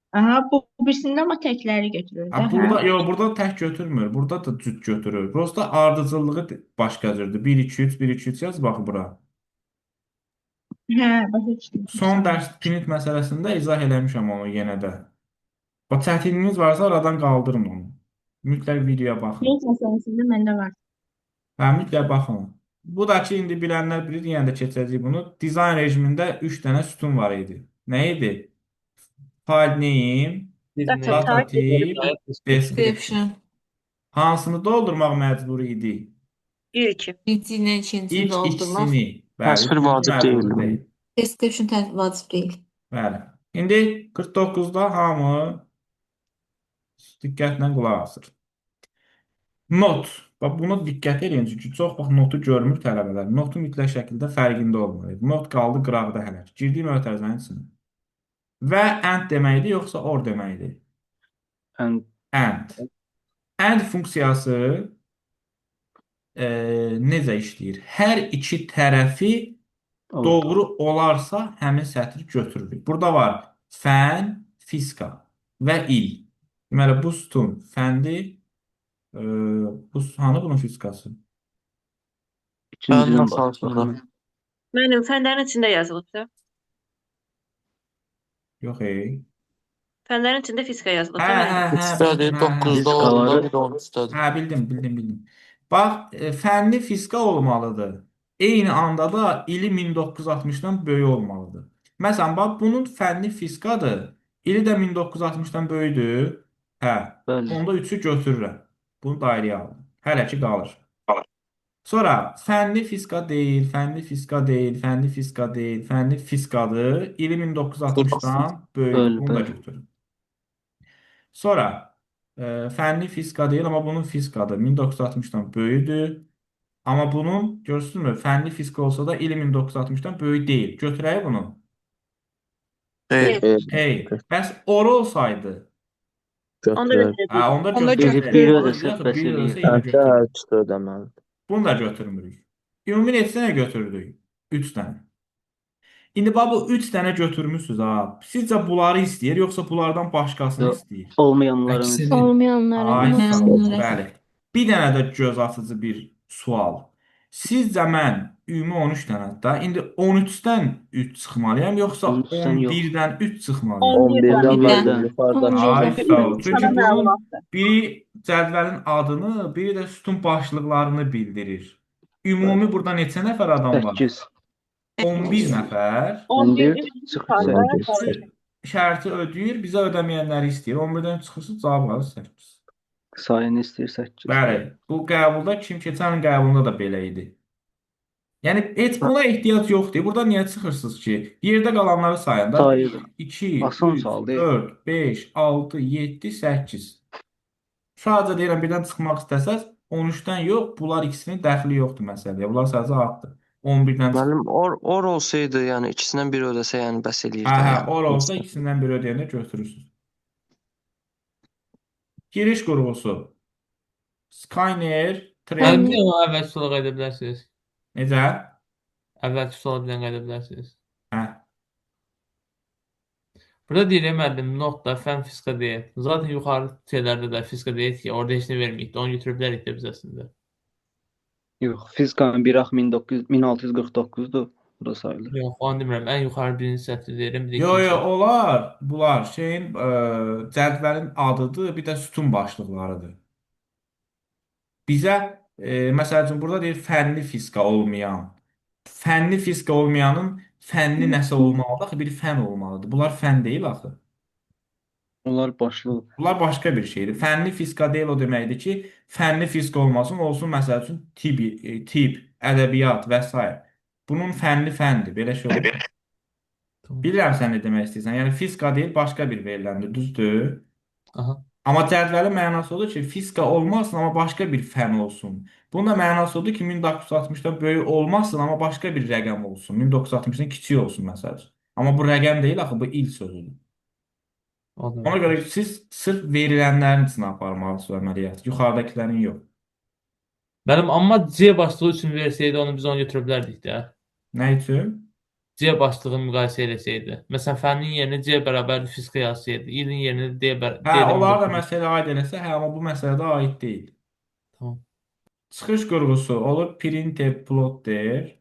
Aha, bu birisində amma təkləri götürür də, hə? Burada tək götürmür. Burada da cüt götürür. Prosta ardıcıllığı başqa cürdür. 1, 2, 3, 1, 2, 3 yaz bax bura. Hə, başa düşdüm. Son dərs pinit məsələsində izah eləmişəm onu yenə də. O çətinliyiniz varsa aradan qaldırın onu. Mütləq videoya baxın. Neyt məsələsində məndə var. Hə, mütləq baxın. Bu da ki, indi bilənlər bilir, yenə də keçəcəyik bunu. Dizayn rejimində 3 dənə sütun var idi. Nə idi? File name, data type, description. Hansını doldurmaq məcburi idi? 1, 2. Birinci ikinci İlk doldurmaq. ikisini. Bəli, Təsvir üçüncü vacib məcburi deyil. deyil. Description vacib deyil. Bəli. İndi 49'da hamı diqqətlə qulaq asır. Not. Bax, buna diqqət edin, çünki çox vaxt notu görmür tələbələr. Notu mütləq şəkildə fərqində olmalıdır. Not qaldı qıraqda hələ. Girdiyi mötərizənin içində. Və and deməkdir, yoxsa or deməkdir? And. And. And funksiyası necə işləyir? Hər iki tərəfi doğru olarsa həmin sətri götürürük. Burada var fən, fiska və il. Deməli, bu sütun fəndir. Bu hanı bunun fiskası? İkincinin başlığı. Mənim fənlərin içində yazılıbsa. Yox, Fənlərin içində fiska yazılıb. Fiskadır, 9'da olmalı, bir də 13'dadır. Hə, bildim. Bax, fənli fiska olmalıdır. Eyni anda da ili 1960'dan böyük olmalıdır. Məsələn, bax, bunun fənli fiskadır. İli də 1960'dan böyüdür. Hə, onda 3'ü götürürəm. Bunu dairəyə aldım. Hələ ki qalır. Sonra fənli fiska deyil, fənli fiska deyil, fənli fiska deyil, fənli fiskadır. İli 1960'dan böyüdür. Bunu da götürürüm. Sonra fənli fiska deyil, amma bunun fiskadır. 1960'dan böyüdür. Amma bunun, görürsünüzmü, fənli fiska olsa da ili 1960'dan böyük deyil. Götürək bunu. Hey. Bəs or olsaydı? Onda götürürük. Bunu da götürmürük. Ümumi neçə götürdük? 3 dənə. İndi bu 3 dənə götürmüsünüz ha. Sizcə bunları istəyir, yoxsa bunlardan başqasını istəyir? Olmayanları. Bəli. Bir dənə də göz açıcı bir sual. Sizcə mən ümumi 13 dənə da, indi 13'dən 3 çıxmalıyam, yoxsa 11'dən 3 çıxmalıyam? 11'dən yuxarıdakı. Ay, sağ ol. Çünki bunun biri cədvəlin adını, biri də sütun başlıqlarını bildirir. Ümumi burada neçə nəfər adam var? 11 nəfər. 11 çıxır. Şərti ödəyir, bizə ödəməyənləri istəyir. 11'dən çıxırsız, cavab alır 8. Sayını istəyir 8. Bəli, bu qəbulda kim keçən qəbulunda da belə idi. Yəni heç buna ehtiyac yoxdur. Burada niyə çıxırsınız ki? Yerdə qalanları sayında 2, 3, 4, 5, 6, 7, 8. Sadəcə deyirəm, birdən çıxmaq istəsəz 13'dən yox, bunlar ikisinin dəxli yoxdur məsələyə. Bunlar sadəcə addır. 11'dən çıxır. Müəllim, or olsaydı, yəni ikisindən biri ödəsə, yəni bəs eləyirdi. Hə, or olsa ikisindən biri ödəyəndə götürürsünüz. Giriş qurğusu. Skyner, Müəllim, bir onu əvvəlki suala qayıda bilərsiniz. Necə? Əvvəlki suala bir qayıda bilərsiniz. Hə. Burada deyir, müəllim, notda fən fiska deyil. Zaten yuxarı şeylərdə də fiska deyil ki, orada heç nə verməyik də, onu götürüb bilərik də biz əslində. Yox, fizkanın bir ax 1649'dur. Bu da sayılır. Yox, onu demirəm. Ən yuxarı birinci sətri deyirəm. Yox, olar. Bunlar şeyin cədvəlin adıdır, bir də sütun başlıqlarıdır. Bizə, məsəl üçün, burada deyir fənli fiska olmayan. Fənli fiska olmayanın fənli nəsə olmalıdır, axı bir fən olmalıdır. Bunlar fən deyil axı. Onlar başlı. Bunlar başqa bir şeydir. Fənli fiska deyil o deməkdir ki, fənli fiska olmasın, olsun məsəl üçün tip, ədəbiyyat və s. Bunun fənli fəndir, belə şey olur. Bilirəm sən nə demək istəyirsən. Yəni fiska deyil, başqa bir veriləndir, düzdür? Aha. Amma cədvəlin mənası odur ki, fizika olmasın, amma başqa bir fən olsun. Bunun da mənası odur ki, 1960-dan böyük olmasın, amma başqa bir rəqəm olsun. 1960-dan kiçik olsun məsəl üçün. Amma bu rəqəm deyil, axı bu il sözüdür. Ona görə siz sırf verilənlərin içinə aparmalısınız əməliyyatı, yuxarıdakilərin yox. Müəllim, amma C başlığı üçün versəydi onu biz onu götürə bilərdik də. Nə üçün? C başlığı müqayisə eləsəydi. Məsələn, fənnin yerinə C bərabər fizika yazsaydı, ilin yerinə D Hə, onlar da məsələ aid eləsə, hə, amma bu məsələdə aid deyil. Tamam. Çıxış qurğusu olur printer plotter,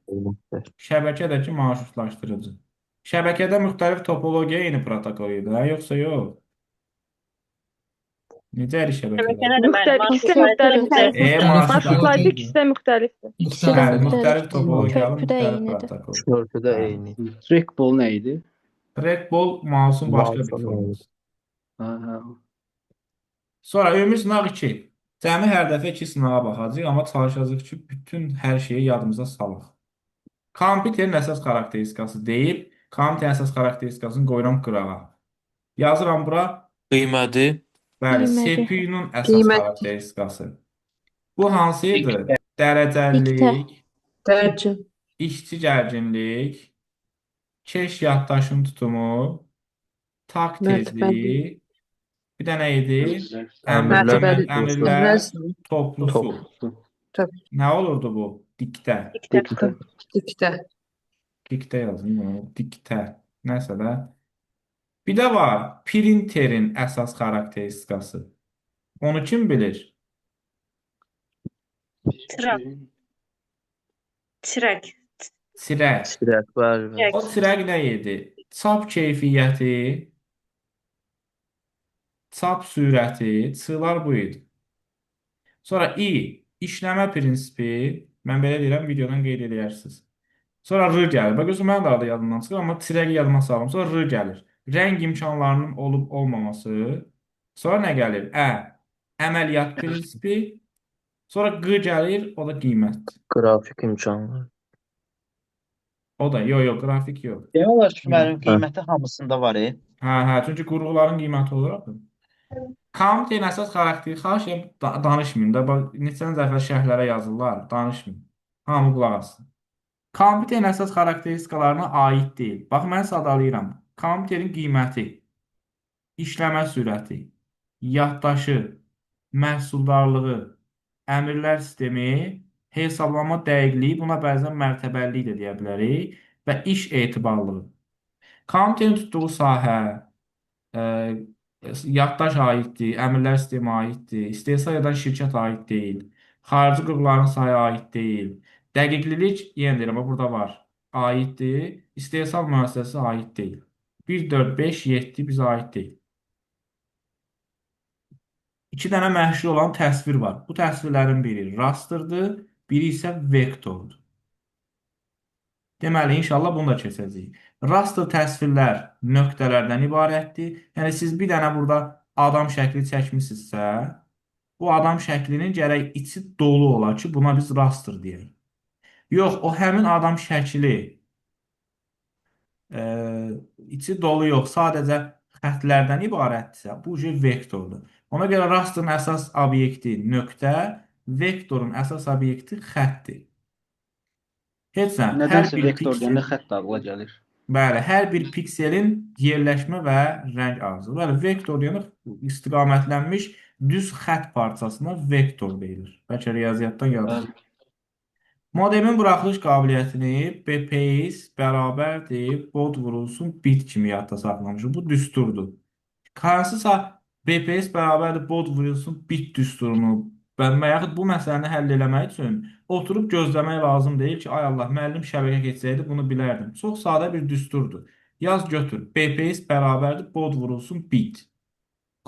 şəbəkədəki marşrutlaşdırıcı. Şəbəkədə müxtəlif topologiya eyni protokol idi, hə, yoxsa yox? Necə əri şəbəkələr? Marşrutlayıcı ikisi də müxtəlifdir. Bəli, müxtəlif topologiyalı, Körpü də müxtəlif eynidir. protokol. Körpüdə eyni. Trackball nə idi? Trackball mouse'un başqa bir Mouse'un forması. Ha. Sonra ümumi sınaq 2. Cəmi hər dəfə 2 sınağa baxacağıq, amma çalışacağıq ki, bütün hər şeyi yadımıza salaq. Kompüterin əsas xarakteristikası deyib, kompüterin əsas xarakteristikasını qoyuram qırağa. Yazıram bura. Qiyməti. Bəli, Qiyməti. CPU-nun əsas xarakteristikası. Bu hansı idi? Dərəcəlilik, işçi gərginlik, keş yaddaşın tutumu, tak tezliyi, bir də nə idi? Əmrlər toplusu. Nə olurdu bu? Diktə. Diktə yazın. Diktə. Nəsə də. Bir də var, printerin əsas xarakteristikası. Onu kim bilir? Çirək. Çirək. Bəli. O çirək nə idi? Çap keyfiyyəti, çap sürəti, çığlar bu idi. Sonra işləmə prinsipi, mən belə deyirəm, videodan qeyd edərsiniz. Sonra R gəlir. Bax, gözüm mənim də adı yadımdan çıxır, amma çirəqi yadıma salım. Sonra R gəlir. Rəng imkanlarının olub olmaması. Sonra nə gəlir? Əməliyyat prinsipi. Sonra Q gəlir, o da qiymət. Qrafik imkanları. O da, yox, qrafik yox. Demək olar ki, müəllim qiyməti hamısında var. Hə, çünki qurğuların qiyməti olaraq. Kompüterin əsas xarakteri, xahiş edirəm, danışmayın da. Bax, neçən dəfə şərhlərə yazırlar, danışmayın. Hamı qulaq assın. Kompüterin əsas xarakteristikalarına aid deyil. Bax, mən sadalayıram. Kompüterin qiyməti, işləmə sürəti, yaddaşı, məhsuldarlığı, əmrlər sistemi, hesablama dəqiqliyi, buna bəzən mərtəbəlilik də deyə bilərik və iş etibarlılığı. Kompüterin tutduğu sahə, yaddaş aiddir, əmrlər sistemi aiddir, istehsal edən şirkət aid deyil, xarici qurğuların sayı aid deyil, dəqiqlilik, yenə deyirəm, burada var, aiddir, istehsal müəssisəsi aid deyil. 1, 4, 5, 7 bizə aid deyil. 2 dənə məşhur olan təsvir var. Bu təsvirlərin biri rasterdir, biri isə vektordur. Deməli, inşallah bunu da keçəcəyik. Raster təsvirlər nöqtələrdən ibarətdir. Yəni, siz bir dənə burada adam şəkli çəkmişsinizsə, bu adam şəklinin gərək içi dolu ola ki, buna biz raster deyək. Yox, o həmin adam şəkli içi dolu yox, sadəcə xətlərdən ibarətdirsə, bu vektordur. Ona görə rasterin əsas obyekti nöqtə, vektorun əsas obyekti xətdir. Heç nə, Nədənsə vektor deyəndə xətt ağla gəlir. Bəli, hər bir pikselin yerləşmə və rəng arzusu. Bəli, vektor deyəndə istiqamətlənmiş düz xətt parçasına vektor deyilir. Bəlkə riyaziyyatdan yazılır. Modemin buraxılış qabiliyyətini BPS bərabərdir, bod vurulsun, bit kimi yadda saxlamışıq. Bu düsturdur. Hansısa BPS bərabərdir, bod vurulsun, bit düsturunu və yaxud bu məsələni həll eləmək üçün oturub gözləmək lazım deyil ki, ay Allah, müəllim şəbəkə keçsəydi bunu bilərdim. Çox sadə bir düsturdur. Yaz götür, BPS bərabərdir, bod vurulsun, bit.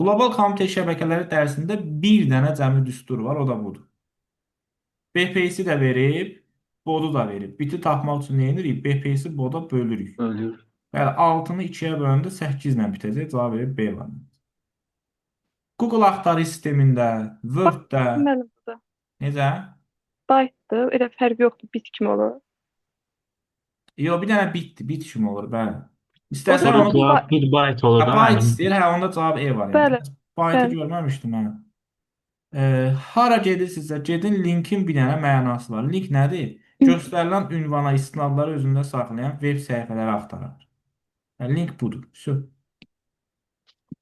Qlobal kompüter şəbəkələri dərsində bir dənə cəmi düstur var, o da budur. BPS-i də verib, bodu da verib. Biti tapmaq üçün nə edirik? BPS-i boda bölürük. Bəli, 6-nı 2-yə bölündə 8 ilə bitəcək, cavab verib B var. Google axtarış sistemində, Word-də, necə? Byte-dır, elə fərqi yoxdur, bit kimi olur. Yox, bir dənə bitdir, bit kimi olur, bəli. İstəsən onu... Bir byte olur da. Byte istəyir, hə, onda cavab E var. Bəli, Byte-ı Bəli. görməmişdim mən. Hara gedirsinizsə, gedin linkin bir dənə mənası var. Link nədir? Göstərilən ünvana istinadları özündə saxlayan veb səhifələri axtarır. Yəni, link budur.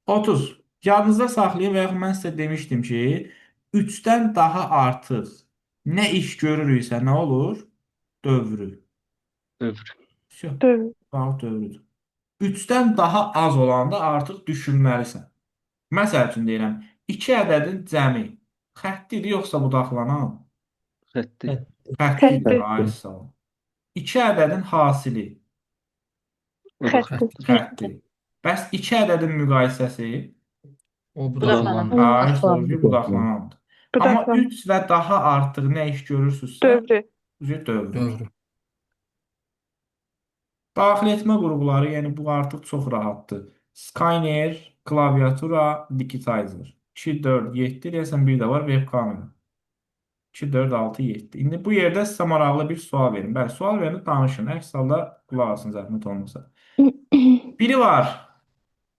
30. Yadınızda saxlayın və yaxud mən sizə demişdim ki, 3-dən daha artıq nə iş görürüksə nə olur? Dövrü. Dövr. Dövr. Bax, dövrüdür. 3-dən daha az olanda artıq düşünməlisən. Məsəl üçün deyirəm, 2 ədədin cəmi xəttidir yoxsa budaqlanan? Xətti. Xəttidir, ay sağ ol. 2 ədədin hasili Xətti. xətti. Bəs 2 ədədin müqayisəsi O Budaqlanan. budaqlanan. ay sorucu budaqlanandır. Amma Budaqlanan. 3 və daha artıq nə iş görürsünüzsə Dövrü. dövrü. Dövrü. Daxil etmə qurğuları, yəni bu artıq çox rahatdır. Scanner, klaviatura, digitizer. 2, 4, 7 deyəsən bir də var web kamera. 2, 4, 6, 7. İndi bu yerdə sizə maraqlı bir sual verin. Bəli, sual verin, danışın. Əks halda qulaq asın, zəhmət olmasa. Biri var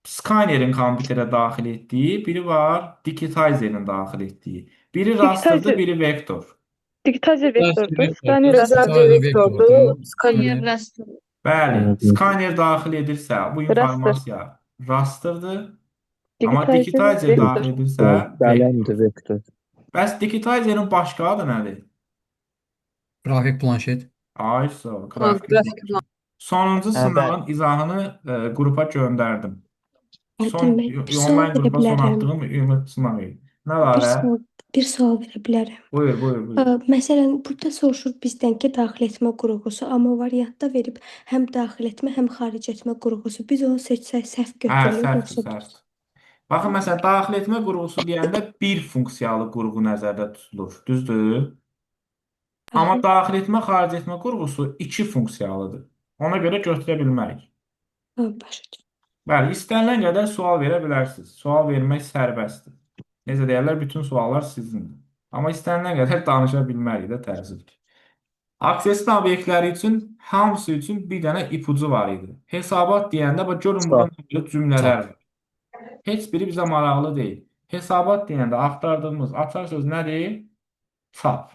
scannerin kompüterə daxil etdiyi, biri var digitizerin daxil etdiyi. Biri rasterdir, biri vektor. Digitizer vektordur. Raster Scanner Scanner vektordur. Scanner raster. Bəli, scanner daxil edirsə bu informasiya rasterdir. Amma digitizer daxil edirsə Qələmdir, vektor. Bəs digitizerin başqa adı nədir? Qrafik planşet. Ay, sağ ol, qrafik. Sonuncu sınavın izahını qrupa göndərdim. Son onlayn qrupa son atdığım ümumi sınav idi. Nə Lalə? Bir sual verə bilərəm. Buyur. Məsələn, burada soruşur bizdən ki, daxil etmə qurğusu, amma variantda verib həm daxil etmə, həm xaric etmə qurğusu. Biz onu seçsək səhv götürülür, Səhv. Baxın, məsələn, daxil etmə qurğusu deyəndə bir funksiyalı qurğu nəzərdə tutulur, düzdür? Amma daxil etmə, xaric etmə qurğusu 2 funksiyalıdır. Ona görə götürə bilmərik. Başa düşdüm. Bəli, istənilən qədər sual verə bilərsiniz. Sual vermək sərbəstdir. Necə deyərlər, bütün suallar sizindir. Amma istənilən qədər danışa bilmərik də təəssüf. Aksesli obyektləri üçün hamısı üçün bir dənə ipucu var idi. Hesabat deyəndə, bax, görün burada cümlələr var. Heç biri bizə maraqlı deyil. Hesabat deyəndə axtardığımız açar söz nədir? Çap.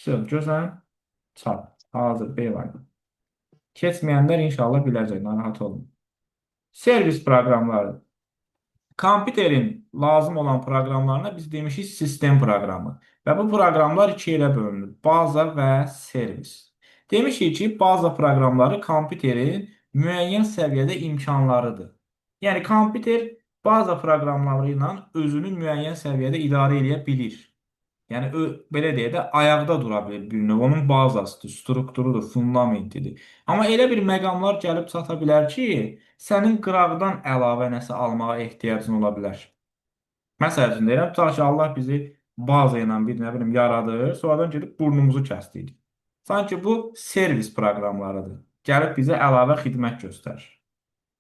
Gözən, çap. Hazır, B var. Keçməyənlər inşallah biləcək, narahat olun. Servis proqramları. Kompüterin lazım olan proqramlarına biz demişik sistem proqramı. Və bu proqramlar 2 ilə bölünür. Baza və servis. Demişik ki, baza proqramları kompüterin müəyyən səviyyədə imkanlarıdır. Yəni, kompüter baza proqramları ilə özünü müəyyən səviyyədə idarə edə bilir. Yəni, belə deyə də ayaqda dura bilir bir növ. Onun bazasıdır, strukturudur, fundamentidir. Amma elə bir məqamlar gəlib çata bilər ki, sənin qıraqdan əlavə nəsə almağa ehtiyacın ola bilər. Məsəl üçün deyirəm, tutaq ki, Allah bizi baza ilə bir nə bilim yaradır, sonradan gedib burnumuzu kəsdik. Sanki bu servis proqramlarıdır. Gəlib bizə əlavə xidmət göstərir.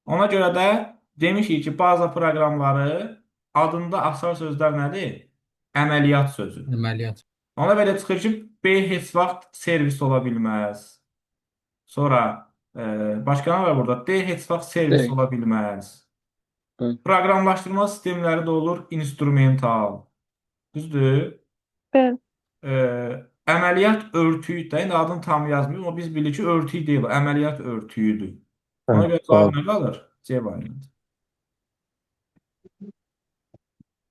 Ona görə də demişik ki, baza proqramları adında asar sözlər nədir? Əməliyyat sözü. Əməliyyat. Ona belə çıxır ki, B heç vaxt servis ola bilməz. Sonra başqa nə var burada? D heç vaxt servis ola bilməz. Proqramlaşdırma sistemləri də olur instrumental. Düzdür? Bəli. Əməliyyat örtüyü də, indi adını tam yazmıyorum, amma biz bilirik ki, örtüyü deyil, əməliyyat örtüyüdür. Ona görə cavab nə qalır? C variantı.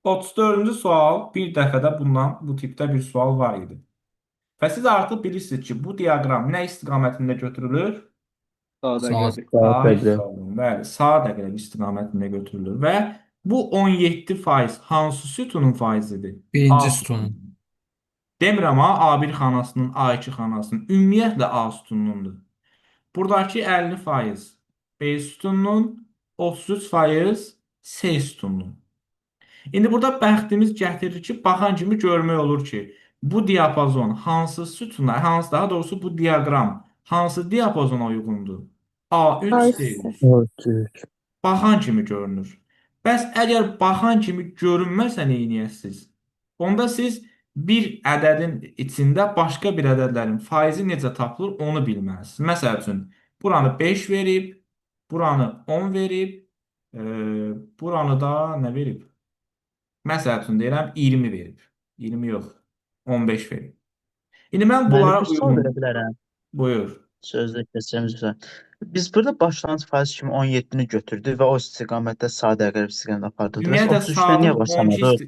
34-cü sual, bir dəfədə bu tipdə bir sual var idi. Və siz artıq bilirsiniz ki, bu diaqram nə istiqamətində götürülür? Bəli, sağa dəqiq istiqamətində götürülür. Və bu 17% hansı sütunun faizidir? Birinci sütunun. Demirəm ha, A1 xanasının, A2 xanasının, ümumiyyətlə A sütunundur. Buradakı 50% B sütununun, 33% C sütununun. İndi burada bəxtimiz gətirir ki, baxan kimi görmək olur ki, bu diapazon hansı sütuna, daha doğrusu bu diaqram hansı diapazona uyğundur? A3, C3. Baxan kimi görünür. Bəs əgər baxan kimi görünməsə nə edəcəksiniz? Onda siz bir ədədin içində başqa bir ədədlərin faizi necə tapılır onu bilməlisiniz. Məsəl üçün, buranı 5 verib, buranı 10 verib, buranı da nə verib? Məsəl üçün deyirəm 20 verib. 20 yox. 15 verib. İndi mən Müəllim, bunlara bir sual verə uyğun. bilərəm. Buyur. Sözdə keçəcəm üzrə. Biz burada başlanğıc faiz kimi 17-ni götürdük və o istiqamətdə sadə əqrəb istiqamətində apardıq. Bəs Ümumiyyətlə 33-dən niyə başlamadıq?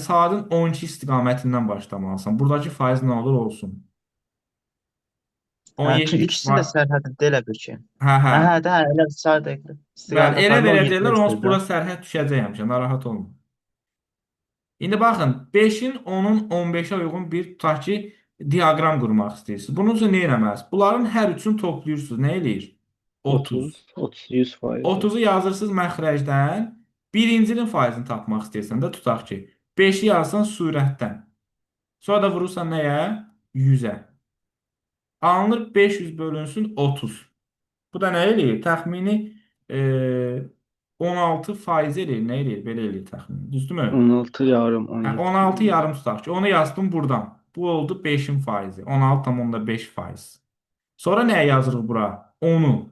saatın 12 istiqamətindən başlamalısan. Buradakı faiz nə olur olsun. Hə, 17 çünki ikisinin də sərhədində elə bir ki. Hə, hə. Hə, də, elə sadə Bəli, istiqamət elə aparanda verəcəklər, 17-ni onsuz bura götürürəm. sərhəd düşəcək həmişə, narahat olma. İndi baxın, 5-in, 10-un, 15-ə uyğun bir tutaq ki, diaqram qurmaq istəyirsiniz. Bunun üçün nə etməlisiniz? Bunların hər üçünü toplayırsınız. Nə eləyir? 30. 30, 100%. 30-u yazırsınız məxrəcdən. Birincinin faizini tapmaq istəyirsən də tutaq ki, 5-i yazsan sürətdən. Sonra da vurursan nəyə? 100-ə. Alınır 500 bölünsün 30. Bu da nə eləyir? Təxmini 16% eləyir. Nə eləyir? Belə eləyir təxmini. Düzdürmü? 16 yarım, 17. 16 yarım tutaq ki, onu yazdım buradan. Bu oldu 5-in faizi. 16,5%. Sonra nəyə yazırıq bura? 10-u.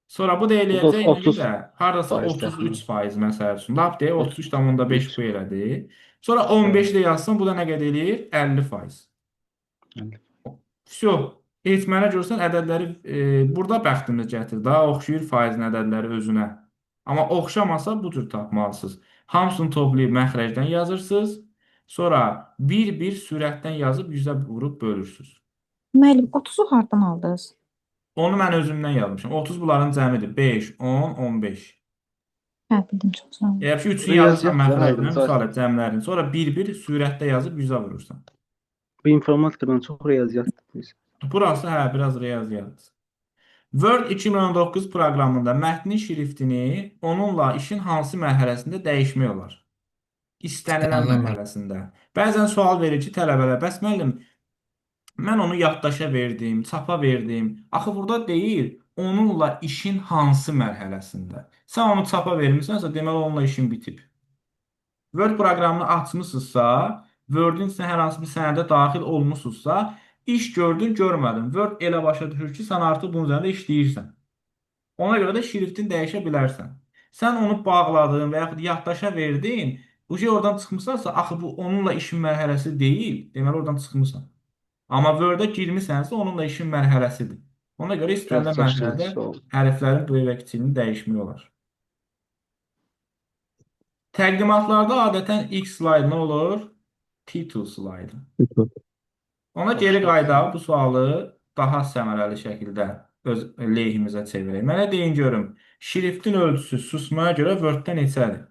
Sonra bu da eləyəcək nə 30 qədər? Haradasa faiz 33% məsəl üçün. Lap deyə 33,5 bu elədi. Sonra Hə. 15 də yazsan bu da nə qədər eləyir? 50%. Всё. Etmənə görsən ədədləri burada bəxtimiz gətir. Daha oxşayır faizin ədədləri özünə. Amma oxşamasa bu cür tapmalısınız. Hamısını toplayıb məxrəcdən yazırsınız. Sonra bir sürətdən yazıb 100-ə vurub bölürsünüz. Müəllim, 30-u hardan aldınız? Onu mən özümdən yazmışam. 30 bunların cəmidir. 5, 10, 15. Hə, bildim, çox sağ olun. Əgər ki, 3-ünü yazırsan məxrəcdən, misal et cəmlərini. Sonra bir sürətdə yazıb 100-ə vurursan. Bu informatikadan çox riyaziyyatdır. Burası biraz riyaziyyatdır. Word 2019 proqramında mətnin şriftini onunla işin hansı mərhələsində dəyişmək olar? İstənilən mərhələsində. Bəzən sual verir ki, tələbələr, bəs müəllim, mən onu yaddaşa verdim, çapa verdim. Axı burada deyil, onunla işin hansı mərhələsində. Sən onu çapa vermirsənsə, deməli onunla işin bitib. Word proqramını açmısınızsa, Word-in içində hər hansı bir sənədə daxil olmusunuzsa, iş gördün, görmədin. Word elə başa düşür ki, sən artıq bunun üzərində işləyirsən. Ona görə də şriftin dəyişə bilərsən. Sən onu bağladın və yaxud yaddaşa verdin, bu şey oradan çıxmısansa, axı bu onunla işin mərhələsi deyil, deməli oradan çıxmısan. Amma Word-ə girmisənsə, onunla işin mərhələsidir. Ona görə istənilən mərhələdə hərflərin böyük və kiçiyini dəyişmək olar. Təqdimatlarda adətən ilk slayd nə olur? Title slaydı. Ona geri qayıdaq, bu sualı daha səmərəli şəkildə öz lehimizə çevirək. Mənə deyin görüm, şriftin ölçüsü susmaya görə Word-də neçədir?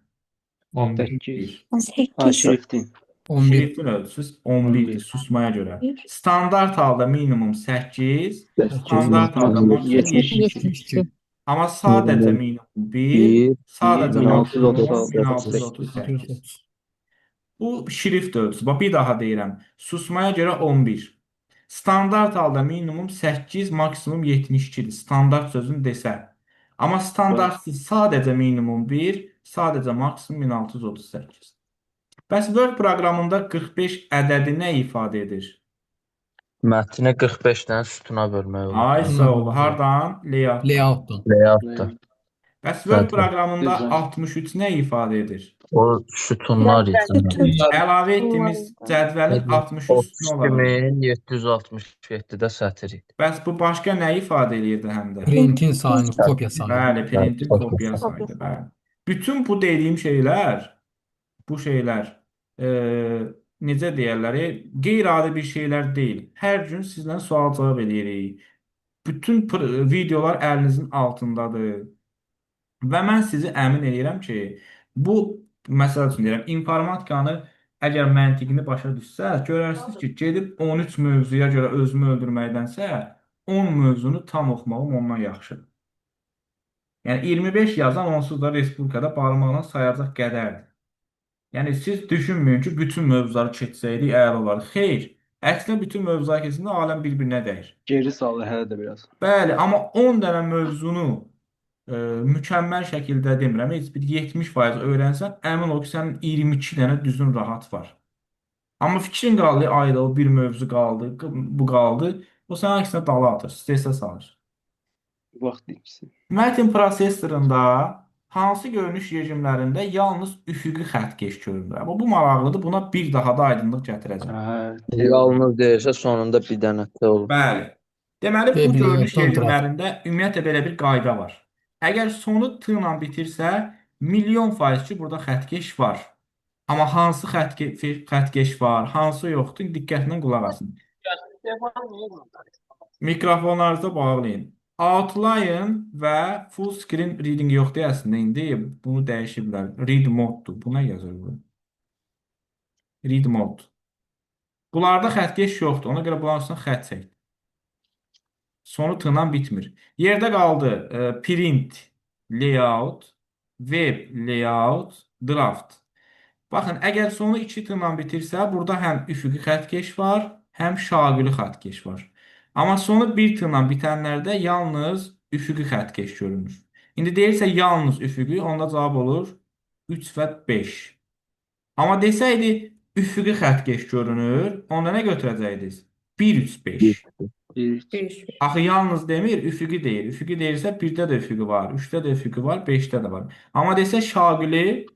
11. 8. Şriftin. Şriftin ölçüsü 11-dir susmaya görə. Standart halda minimum 8, standart halda maksimum 72. Amma sadəcə minimum 1, sadəcə maksimum 1638. Bu şrift ölçüsü. Bax, bir daha deyirəm. Susmaya görə 11. Standart halda minimum 8, maksimum 72-dir. Standart sözünü desə. Amma standartsız sadəcə minimum 1, sadəcə maksimum 1638. Bəs Word proqramında 45 ədədi nə ifadə edir? Mətni 45-dən sütuna bölmək olur. Ay sağ ol. Hardan? Layoutdan. Layoutdan. Bəs Word proqramında 63 nə ifadə edir? O sütunlar üçün. Əlavə etdiyimiz cədvəlin 63 sütunu olar. 32767-də sətr idi. Bəs bu başqa nə ifadə eləyirdi həm də? Printin sayını, kopya sayını. Bəli, printin kopya saydı. Bəli. Bütün bu dediyim şeylər, necə deyərlər, qeyri-adi bir şeylər deyil. Hər gün sizdən sual cavab edirik. Bütün videolar əlinizin altındadır. Və mən sizi əmin edirəm ki, bu, məsəl üçün deyirəm, informatikanı əgər məntiqini başa düşsəz, görərsiniz ki, gedib 13 mövzuya görə özümü öldürməkdənsə, 10 mövzunu tam oxumağım ondan yaxşıdır. Yəni, 25 yazan onsuz da Respublikada barmaqla sayacaq qədərdir. Yəni, siz düşünməyin ki, bütün mövzuları keçsəydik, əgər olar. Xeyr, əksinə bütün mövzuları keçsəndə aləm bir-birinə dəyir. Geri salır hələ də biraz. Bəli, amma 10 dənə mövzunu mükəmməl şəkildə demirəm, heç bir 70% öyrənsən, əmin ol ki, sənin 22 dənə düzün rahat var. Amma fikrin qaldı, ayda o bir mövzu qaldı, bu qaldı, o sənin əksinə dala atır, stresə salır. Vaxt ikisi. Mətin prosesorunda hansı görünüş rejimlərində yalnız üfüqi xəttkeş görünür? Amma bu maraqlıdır. Buna bir daha da aydınlıq gətirəcəm. Yalnız deyirsə sonunda bir dənə T olur. Bəli. Deməli, bu B bir görünüş layoutdan drag. rejimlərində ümumiyyətlə belə bir qayda var. Əgər sonu T ilə bitirsə, milyon faiz ki, burada xəttkeş var. Amma hansı xəttkeş var, hansı yoxdur? Diqqətlə qulaq asın. Mikrofonlarınızı bağlayın. Outline və full screen reading yoxdur əslində. İndi bunu dəyişiblər. Read mode-dur. Buna yazır bu. Read mode. Bunlarda xəttkeş yoxdur. Ona görə bunların üstündən xətt çək. Sonu tığla bitmir. Yerdə qaldı print, layout, web layout, draft. Baxın, əgər sonu 2 tığla bitirsə, burada həm üfüqi xəttkeş var, həm şaguli xəttkeş var. Amma sonu 1 tığla bitənlərdə yalnız üfüqi xəttkeş görünür. İndi deyirsə yalnız üfüqi, onda cavab olur 3 və 5. Amma desəydi üfüqi xəttkeş görünür, onda nə götürəcəydiniz? 1, 3, 5. Axı yalnız demir, üfüqi deyir. Üfüqi deyirsə 1-də də üfüqi var, 3-də də üfüqi var, 5-də də var. Amma desə şaguli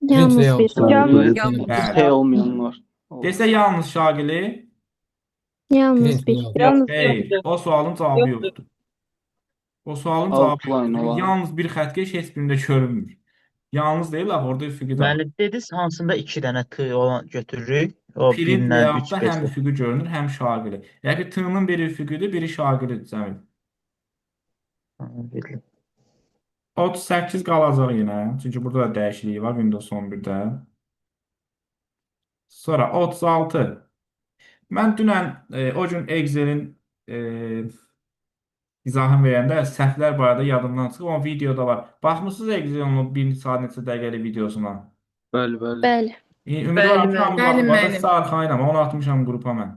Print layout. T olmayanlar. desə yalnız şagili Print layout. xeyr, o sualın cavabı yoxdur. O sualın cavabı Outline yoxdur. olan. Yalnız bir xəttkeş heç birində görünmür. Yalnız deyil, axı orada üfüqi də var. Müəllim dediniz hansında 2 dənə T olan götürürük? O Print 1-dən 3 layoutda həm 5. üfüqi görünür, həm şagili. Yəni ki, T-nın biri üfüqidir, biri şagilidir Cəmil. 38 qalacaq yenə. Çünki burada da dəyişikliyi var Windows 11-də. Sonra 36. Mən dünən o gün Excel'in izahını verəndə səhvlər barədə yadımdan çıxıb, amma videoda var. Baxmısınız Excel'in bir saat neçə dəqiqəlik videosuna? Bəli, bəli. Bəli. Ümidvaram ki, hamı Bəli, baxmadı. müəllim. Sizə arxayınam. Onu atmışam qrupa mən.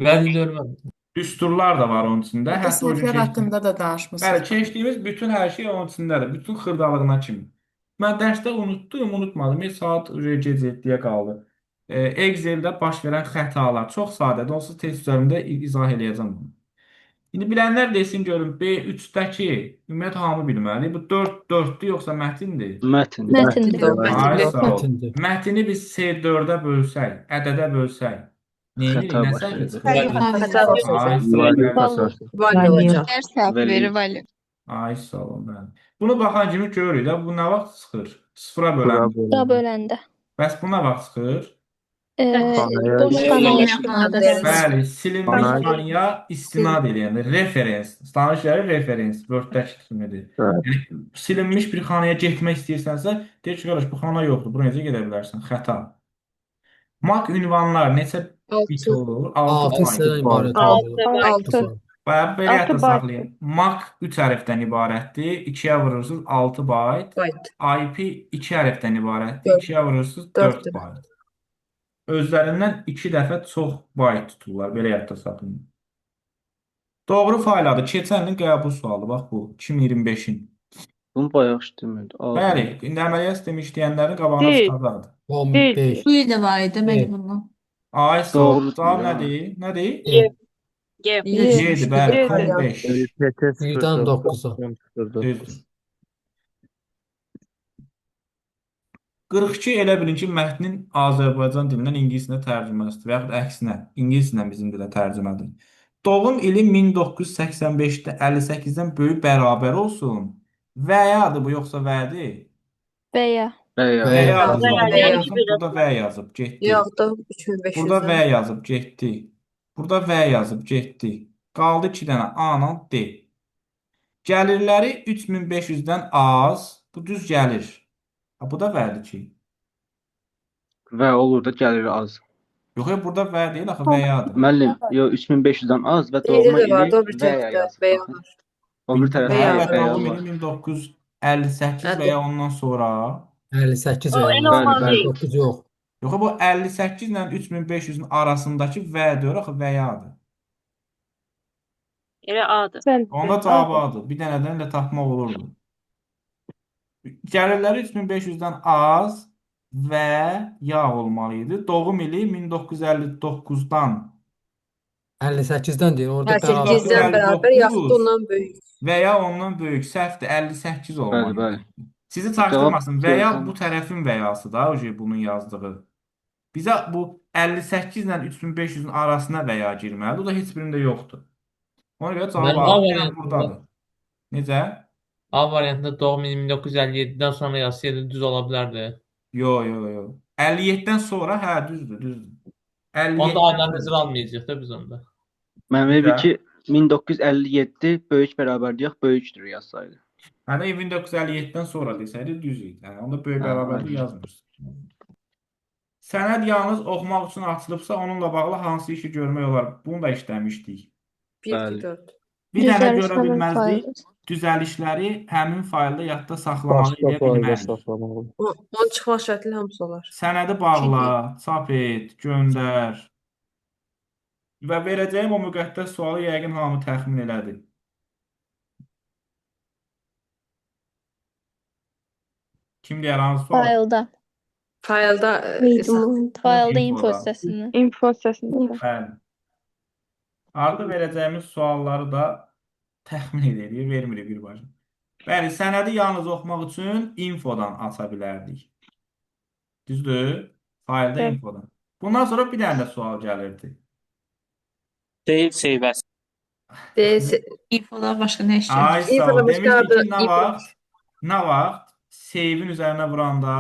Bəli, görmədim. Düsturlar da var onun içində. Burada Hətta o gün səhvlər haqqında da danışmısınız. Bəli, keçdiyimiz bütün hər şey onun içindədir. Bütün xırdalığına kimi. Mən dərsdə unutmadım. Bir saat gec etdiyə qaldı. Excel'də baş verən xətalar çox sadədir. Onsuz test üzərində izah eləyəcəm bunu. İndi bilənlər desin görün B3-dəki ümumiyyətlə hamı bilməli. Bu 4-4-dür yoxsa mətindir? Mətn. Ay, sağ ol. Mətindir. Mətni biz C4-ə bölsək, ədədə bölsək, nə edirik? Xəta Nə baş səhv verir. çıxır? Ay, sağ ol. Vali olacaq. Dərs səhv Vali. verir, vali. Ay, sağ ol. Bəli. Bunu baxan kimi görürük də. Bu nə vaxt çıxır? Sıfıra böləndə. Da böləndə. Bəs bu nə vaxt çıxır? Boş xanaya istinad edəndə. Bəli, silinmiş xanaya istinad eləyəndə. Referens. Danışları referens. Word-dəki kimidir. Yəni, silinmiş bir xanaya getmək istəyirsənsə, deyir ki, qardaş, bu xana yoxdur. Bura necə gedə bilərsən? Xəta. MAC ünvanlar neçə bit olur? 6 hissədən ibarət olur. 6. Belə Altı yadda byte. saxlayın. MAC 3 hərfdən ibarətdir. 2-yə vurursunuz 6 byte. IP 2 hərfdən ibarətdir. 2-yə vurursunuz 4 byte. Özlərindən 2 dəfə çox byte tuturlar. Belə yadda saxlayın. Doğru fayl adı keçən ilin qəbul sualı. Bax bu 2025-in. Bunu bayaq işləmirdi. Bəli, indi əməliyyat sistemi işləyənlərin qabağına Deyil. çıxardardı. 15. Bu il də var idi müəllim bundan. Ay sağ ol. Doğrudur Cavab ya. nədir? Nədir? G. 7, bəli, Yedi. 15. Birdən 9-a. Düzdür. 42 elə bilin ki, mətnin Azərbaycan dilindən ingilisinə tərcüməsidir və yaxud əksinə, ingilisindən bizim dilə tərcümədir. Doğum ili 1985-də 58-dən böyük bərabər olsun. Və yadır bu, yoxsa vədir? Və ya. Və yadır. Burada və yazıb, getdi. da 3500. Burada və yazıb, getdi. Burada və yazıb, getdi. Qaldı 2 dənə A ilə D. Gəlirləri 3500-dən az. Bu düz gəlir. Bu da vədir ki. Və olur da gəlir az. Yox, burada və deyil, axı və yadır. Müəllim, yo 3500-dən az və doğma ili və ya yazır. O bir tərəfdə Bəli, və ya doğum var. ili 1958 və ya ondan sonra. 58 və Elə olmaz bəli. deyil. 9 yox. Yox, bu 58 ilə 3500-ün arasındakı və deyir, axı və yadır. Elə A-dır. Onda cavabı adır. Bir dənədən elə tapmaq olurdu. Gəlirləri 3500-dən az və ya olmalı idi. Doğum ili 1959-dan 58-dən deyir. Orada Hə, bərabər 8-dən bərabər yaxud 59 ondan böyük. və ya ondan böyük. Səhvdir, 58 Bəli, olmalı. bəli. Sizi Cavab çaşdırmasın və ya gözləm. bu tərəfin və yası da bunun yazdığı. Bizə bu 58 ilə 3500-ün arasına və ya girməlidir. O da heç birində yoxdur. Ona görə cavab Mənim A A variantında, buradadır. Necə? A variantında doğum ili 1957-dən sonra yazsaydı düz ola bilərdi. Yo. 57-dən sonra düzdür. Onda 57-dən aydan sonra. nəzərə almayacaq da biz onda. Mən Necə? bir ki 1957 böyük bərabər deyək, böyükdür yazsaydı. Hani 1957'den sonra deseydi düz idi. Yani onda böyük Ha, bərabərlik aynen. yazmırsın. Sənəd yalnız oxumaq üçün açılıbsa, onunla bağlı hansı işi görmək olar? Bunu da işləmişdik. 1-2-4. Bir dənə Düzəliş görə həmin bilməzdik. fayldır. Düzəlişləri həmin faylda yadda saxlamalı Başqa edə fayda bilmərik. saxlamalı. Onun çıxma şərti hamısı olar. Sənədi bağla, çap et, göndər. Və verəcəyim o müqəddəs sualı yəqin hamı təxmin elədi. Kim deyər hansı sual? Faylda. Faylda Faylda info Infoda. hissəsində. İnfo hissəsində. Bəli. Arada verəcəyimiz sualları da təxmin edirik, vermirik birbaşa. Bəli, sənədi yalnız oxumaq üçün infodan aça bilərdik. Düzdür? Faylda Evet. infodan. Bundan sonra bir dənə də sual gəlirdi. Save seyvəsi. infodan başqa nə iş Ay görür? sağ ol. İnfodan başqa Demişdik ki, adı nə vaxt save-in üzərinə vuranda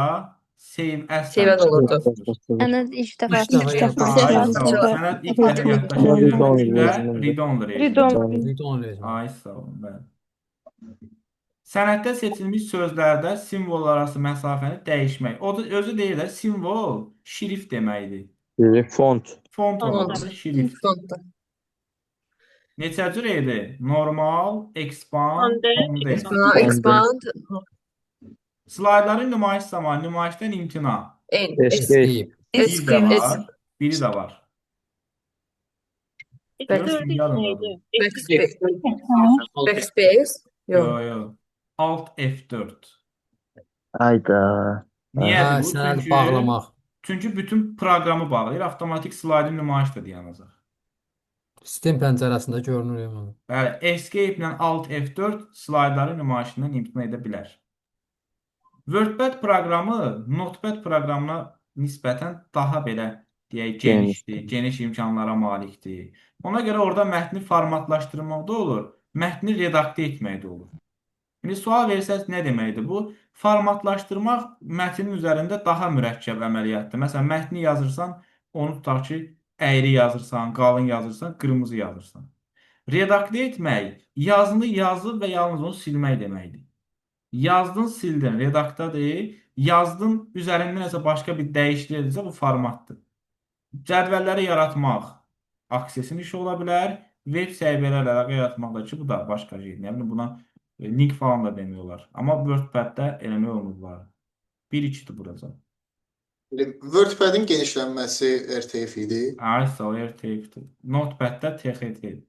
save as Save as olurdu. Sənəd ilk dəfə İlk dəfə açılır. Ay yazılır. sağ ol. Sənəd ilk dəfə yaddaşa girməmiş və read-only rejimdə. Read-on rejimi. Ay sağ ol. Bəli. Sənəddə seçilmiş sözlərdə simvollar arası məsafəni dəyişmək. O da özü deyir də simvol şrif deməkdir. Font. Font olmalıdır, şrif. Neçə cür idi? Normal, expand, condense. Expand. Slaydların nümayiş zamanı nümayişdən imtina. Escape. Bir də var, biri də var. Backspace. Yo, yo. Alt F4. Hayda. Niyə bu? Sənəd bağlamaq. Çünki bütün proqramı bağlayır, avtomatik slaydın nümayişdə yanacaq. Sistem pəncərəsində görünür yəni. Bəli, Escape ilə Alt F4 slaydların nümayişindən imtina edə bilər. WordPad proqramı Notepad proqramına nisbətən daha belə deyək genişdir, geniş imkanlara malikdir. Ona görə orada mətni formatlaşdırmaqda olur, mətni redaktə etməkdə olur. İndi sual versəz nə deməkdir bu? Formatlaşdırmaq mətnin üzərində daha mürəkkəb əməliyyatdır. Məsələn, mətni yazırsan, onu tutaq ki, əyri yazırsan, qalın yazırsan, qırmızı yazırsan. Redaktə etmək, yazını yazıb və yalnız onu silmək deməkdir. Yazdın, sildin, redaktdadır. Yazdın, üzərində nəsə başqa bir dəyişiklik edirsə, bu formatdır. Cədvəlləri yaratmaq aksesin işi ola bilər. Web səhifələrlə əlaqə yaratmaqda ki, bu da başqa şey. Yəni, buna link falan da demək olar. Amma WordPad-də eləmək olmur var. 1-2-dir burası. WordPad-in genişlənməsi RTF idi. Ay, sağ ol, RTF-dir. Notepad-də TXT-dir.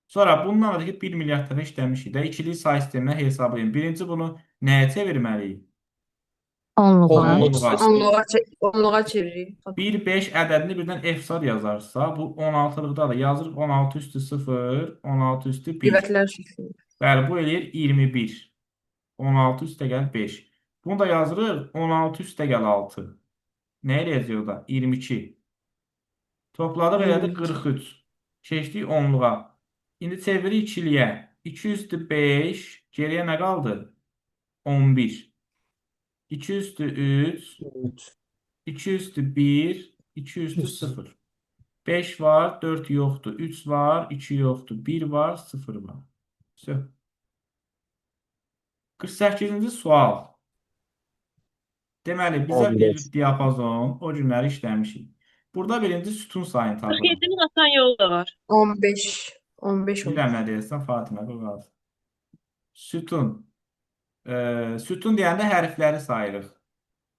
Sonra bundan da ki 1 milyard dəfə işləmişik də ikili say sisteminə hesab edin. Birinci bunu nəyə çevirməliyik? Onluğa çeviririk. 1, 5 ədədini birdən F-sad yazarsa, bu 16-lıqda da yazırıq 16 üstü 0, 16 üstü 1. Qeybətlər şəklində. Bəli, bu eləyir 21. 16 üstə gəl 5. Bunu da yazırıq 16 üstə gəl 6. Nə eləyəcək o da? 22. Topladıq elədik 43. Keçdik 10-luğa. İndi çevirik ikiliyə. 2 üstü 5, geriyə nə qaldı? 11. 2 üstü 3, 2 üstü 1, 2 üstü 0. 5 var, 4 yoxdur. 3 var, 2 yoxdur. 1 var, 0 var. 48-ci sual. Deməli, bizə bir diapazon, o günləri işləmişik. Burada birinci sütun sayını tapırıq. 47-nin atan yolu da var. 15 olur. Biləm nə deyirsən, Fatimə, qoy. Sütun. Sütun deyəndə hərfləri sayırıq.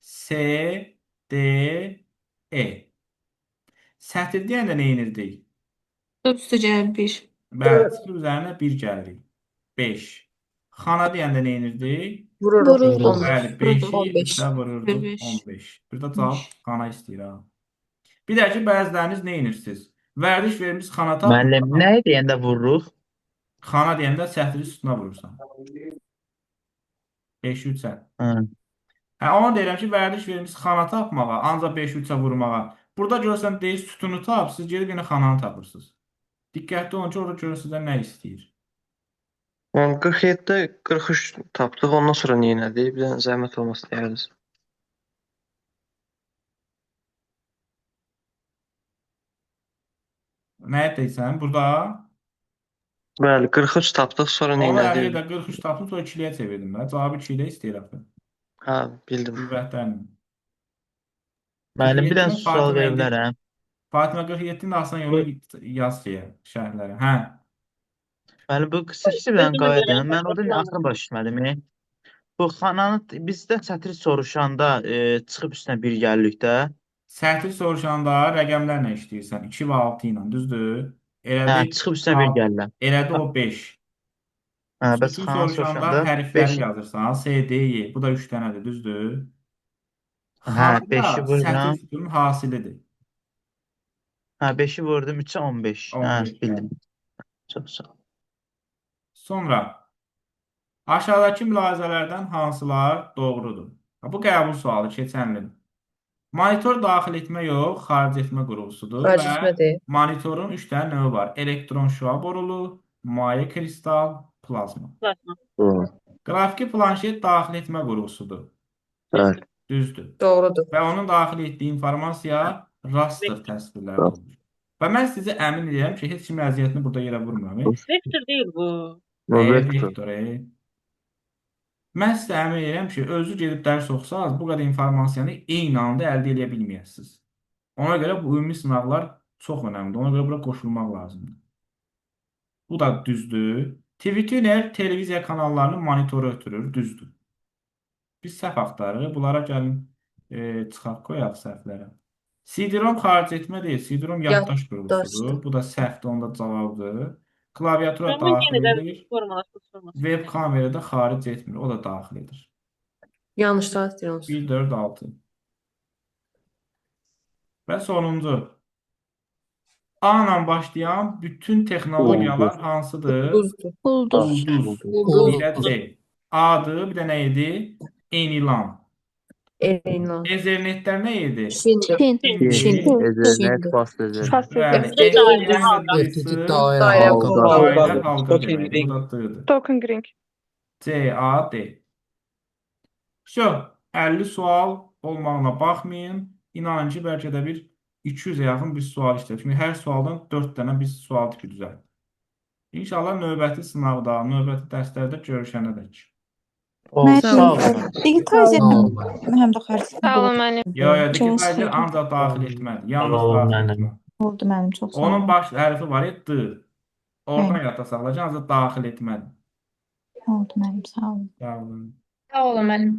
S, D, E. Sətir deyəndə nə inirdik? Üstü cəmi 1. Bəli, sıfır üzərinə 1 gəlirik. 5. Xana deyəndə nə inirdik? Vururduq. Bəli, 5-i 15. üzə vururduq 15. Burada cavab xana istəyir. Bir də ki, bəziləriniz nə inirsiniz? Vərdiş vermiş xana tapma. Müəllim, nə deyəndə vururuq? Xana deyəndə sətrin üstünə vurursan. 5-3-ə. Hı. Onu deyirəm ki, vərdiş vermiş xana tapmağa, ancaq 5-3-ə vurmağa. Burada görürsən deyir sütunu tap, siz gedib yine xananı tapırsınız. Diqqətli olun ki, orada görür sizdən nə istəyir. 47-də 43 tapdıq. Ondan sonra nə etdik? Bir dənə zəhmət olmasa deyəriz. Nə etdiysən burada? Bəli, 43 tapdıq. Sonra nə Onu etdik? 50-də 43 tapdım, sonra 2-yə çevirdim. Cavabı 2-də istəyir axı. Hə, bildim. Qüvvətlənin. Müəllim, bir dənə 47-nin sual Fatimə verə indi. bilərəm. Fatimə 47-nin asan yolu yaz şeyə, şərhlərə. Hə. Müəllim, bu qısa bir dənə qayıdın. Mən orada axırı baş düşmədim. Bu xananı bizdən sətri soruşanda çıxıb üstünə bir gəllikdə. Sətri soruşanda rəqəmlərlə işləyirsən. 2 və 6 ilə, düzdür? Hə, Elədi, çıxıb üstünə bir gəlirəm. elədi o 5. Hə, bəs Sütun xananı soruşanda soruşanda hərfləri 5. yazırsan. S, D, Y. Bu da 3 dənədir, düzdür? Hə, Xana 5-i da vururam. sətri sütunun hasilidir. Hə, 5-i vurdum, 3-ə 15. Hə, 15 bildim. yəni. Çox sağ ol. Sonra aşağıdakı mülahizələrdən hansılar doğrudur? Bu qəbul sualı keçənlidir. Monitor daxil etmə yox, xaric etmə qurğusudur Xaric və etmədir. monitorun 3 dənə növü var. Elektron şüa borulu, maye kristal, plazma. Qrafiki planşet daxil etmə qurğusudur. Bəli. Düzdür. Doğrudur. Və onun daxil etdiyi informasiya raster təsvirləri olur. Və mən sizə əmin edirəm ki, heç kimin əziyyətini burada yerə vurmuram. Vektor deyil bu. Vektor. Mən sizə əmin edirəm ki, özü gedib dərs oxusanız, bu qədər informasiyanı eyni anda əldə edə bilməyəsiniz. Ona görə bu ümumi sınaqlar çox önəmlidir. Ona görə bura qoşulmaq lazımdır. Bu da düzdür. TV-Tuner televiziya kanallarının monitoru ötürür, düzdür. Biz səhv axtarırıq. Bunlara gəlin çıxaq qoyaq səhvlərə. CD-ROM xaric etmə deyil, CD-ROM yaddaş qurğusudur. Bu da səhvdir, onda cavabdır. Klaviatura daxil edir. Web kamerada xaric etmir, o da daxil edir. Yanlış da istəyirəm. 1, 4, 6. Və sonuncu. A ilə başlayan bütün texnologiyalar hansıdır? Ulduz. Ulduz. Bir də C. A-dır, bir də nə idi? Enilan. Enilan. Ezernetlər nə idi? Çin. Ezernet, fast ezernet. Bəli. FTTX dairə Dairə halqa deməkdir. Bu da D-dir. Token ring. C, A, D. Şö, 50 sual olmağına baxmayın. İnanın ki, bəlkə də bir 200-ə yaxın bir sual işlədik. Çünki hər sualdan 4 dənə biz sual tipi düzəltdik. İnşallah növbəti sınavda, növbəti dərslərdə görüşənədək. Sağ olun. Digitaliziya həm də xarici. Sağ olun müəllim. Digitalizer ancaq daxil etmədi. Yalnız daxil etmədi. Oldu müəllim, çox sağ Onun olun. baş hərfi var ya, D. Oradan yadda saxlayacaq, ancaq daxil etmədi. Oldu müəllim, sağ olun. Sağ olun. Sağ olun müəllim.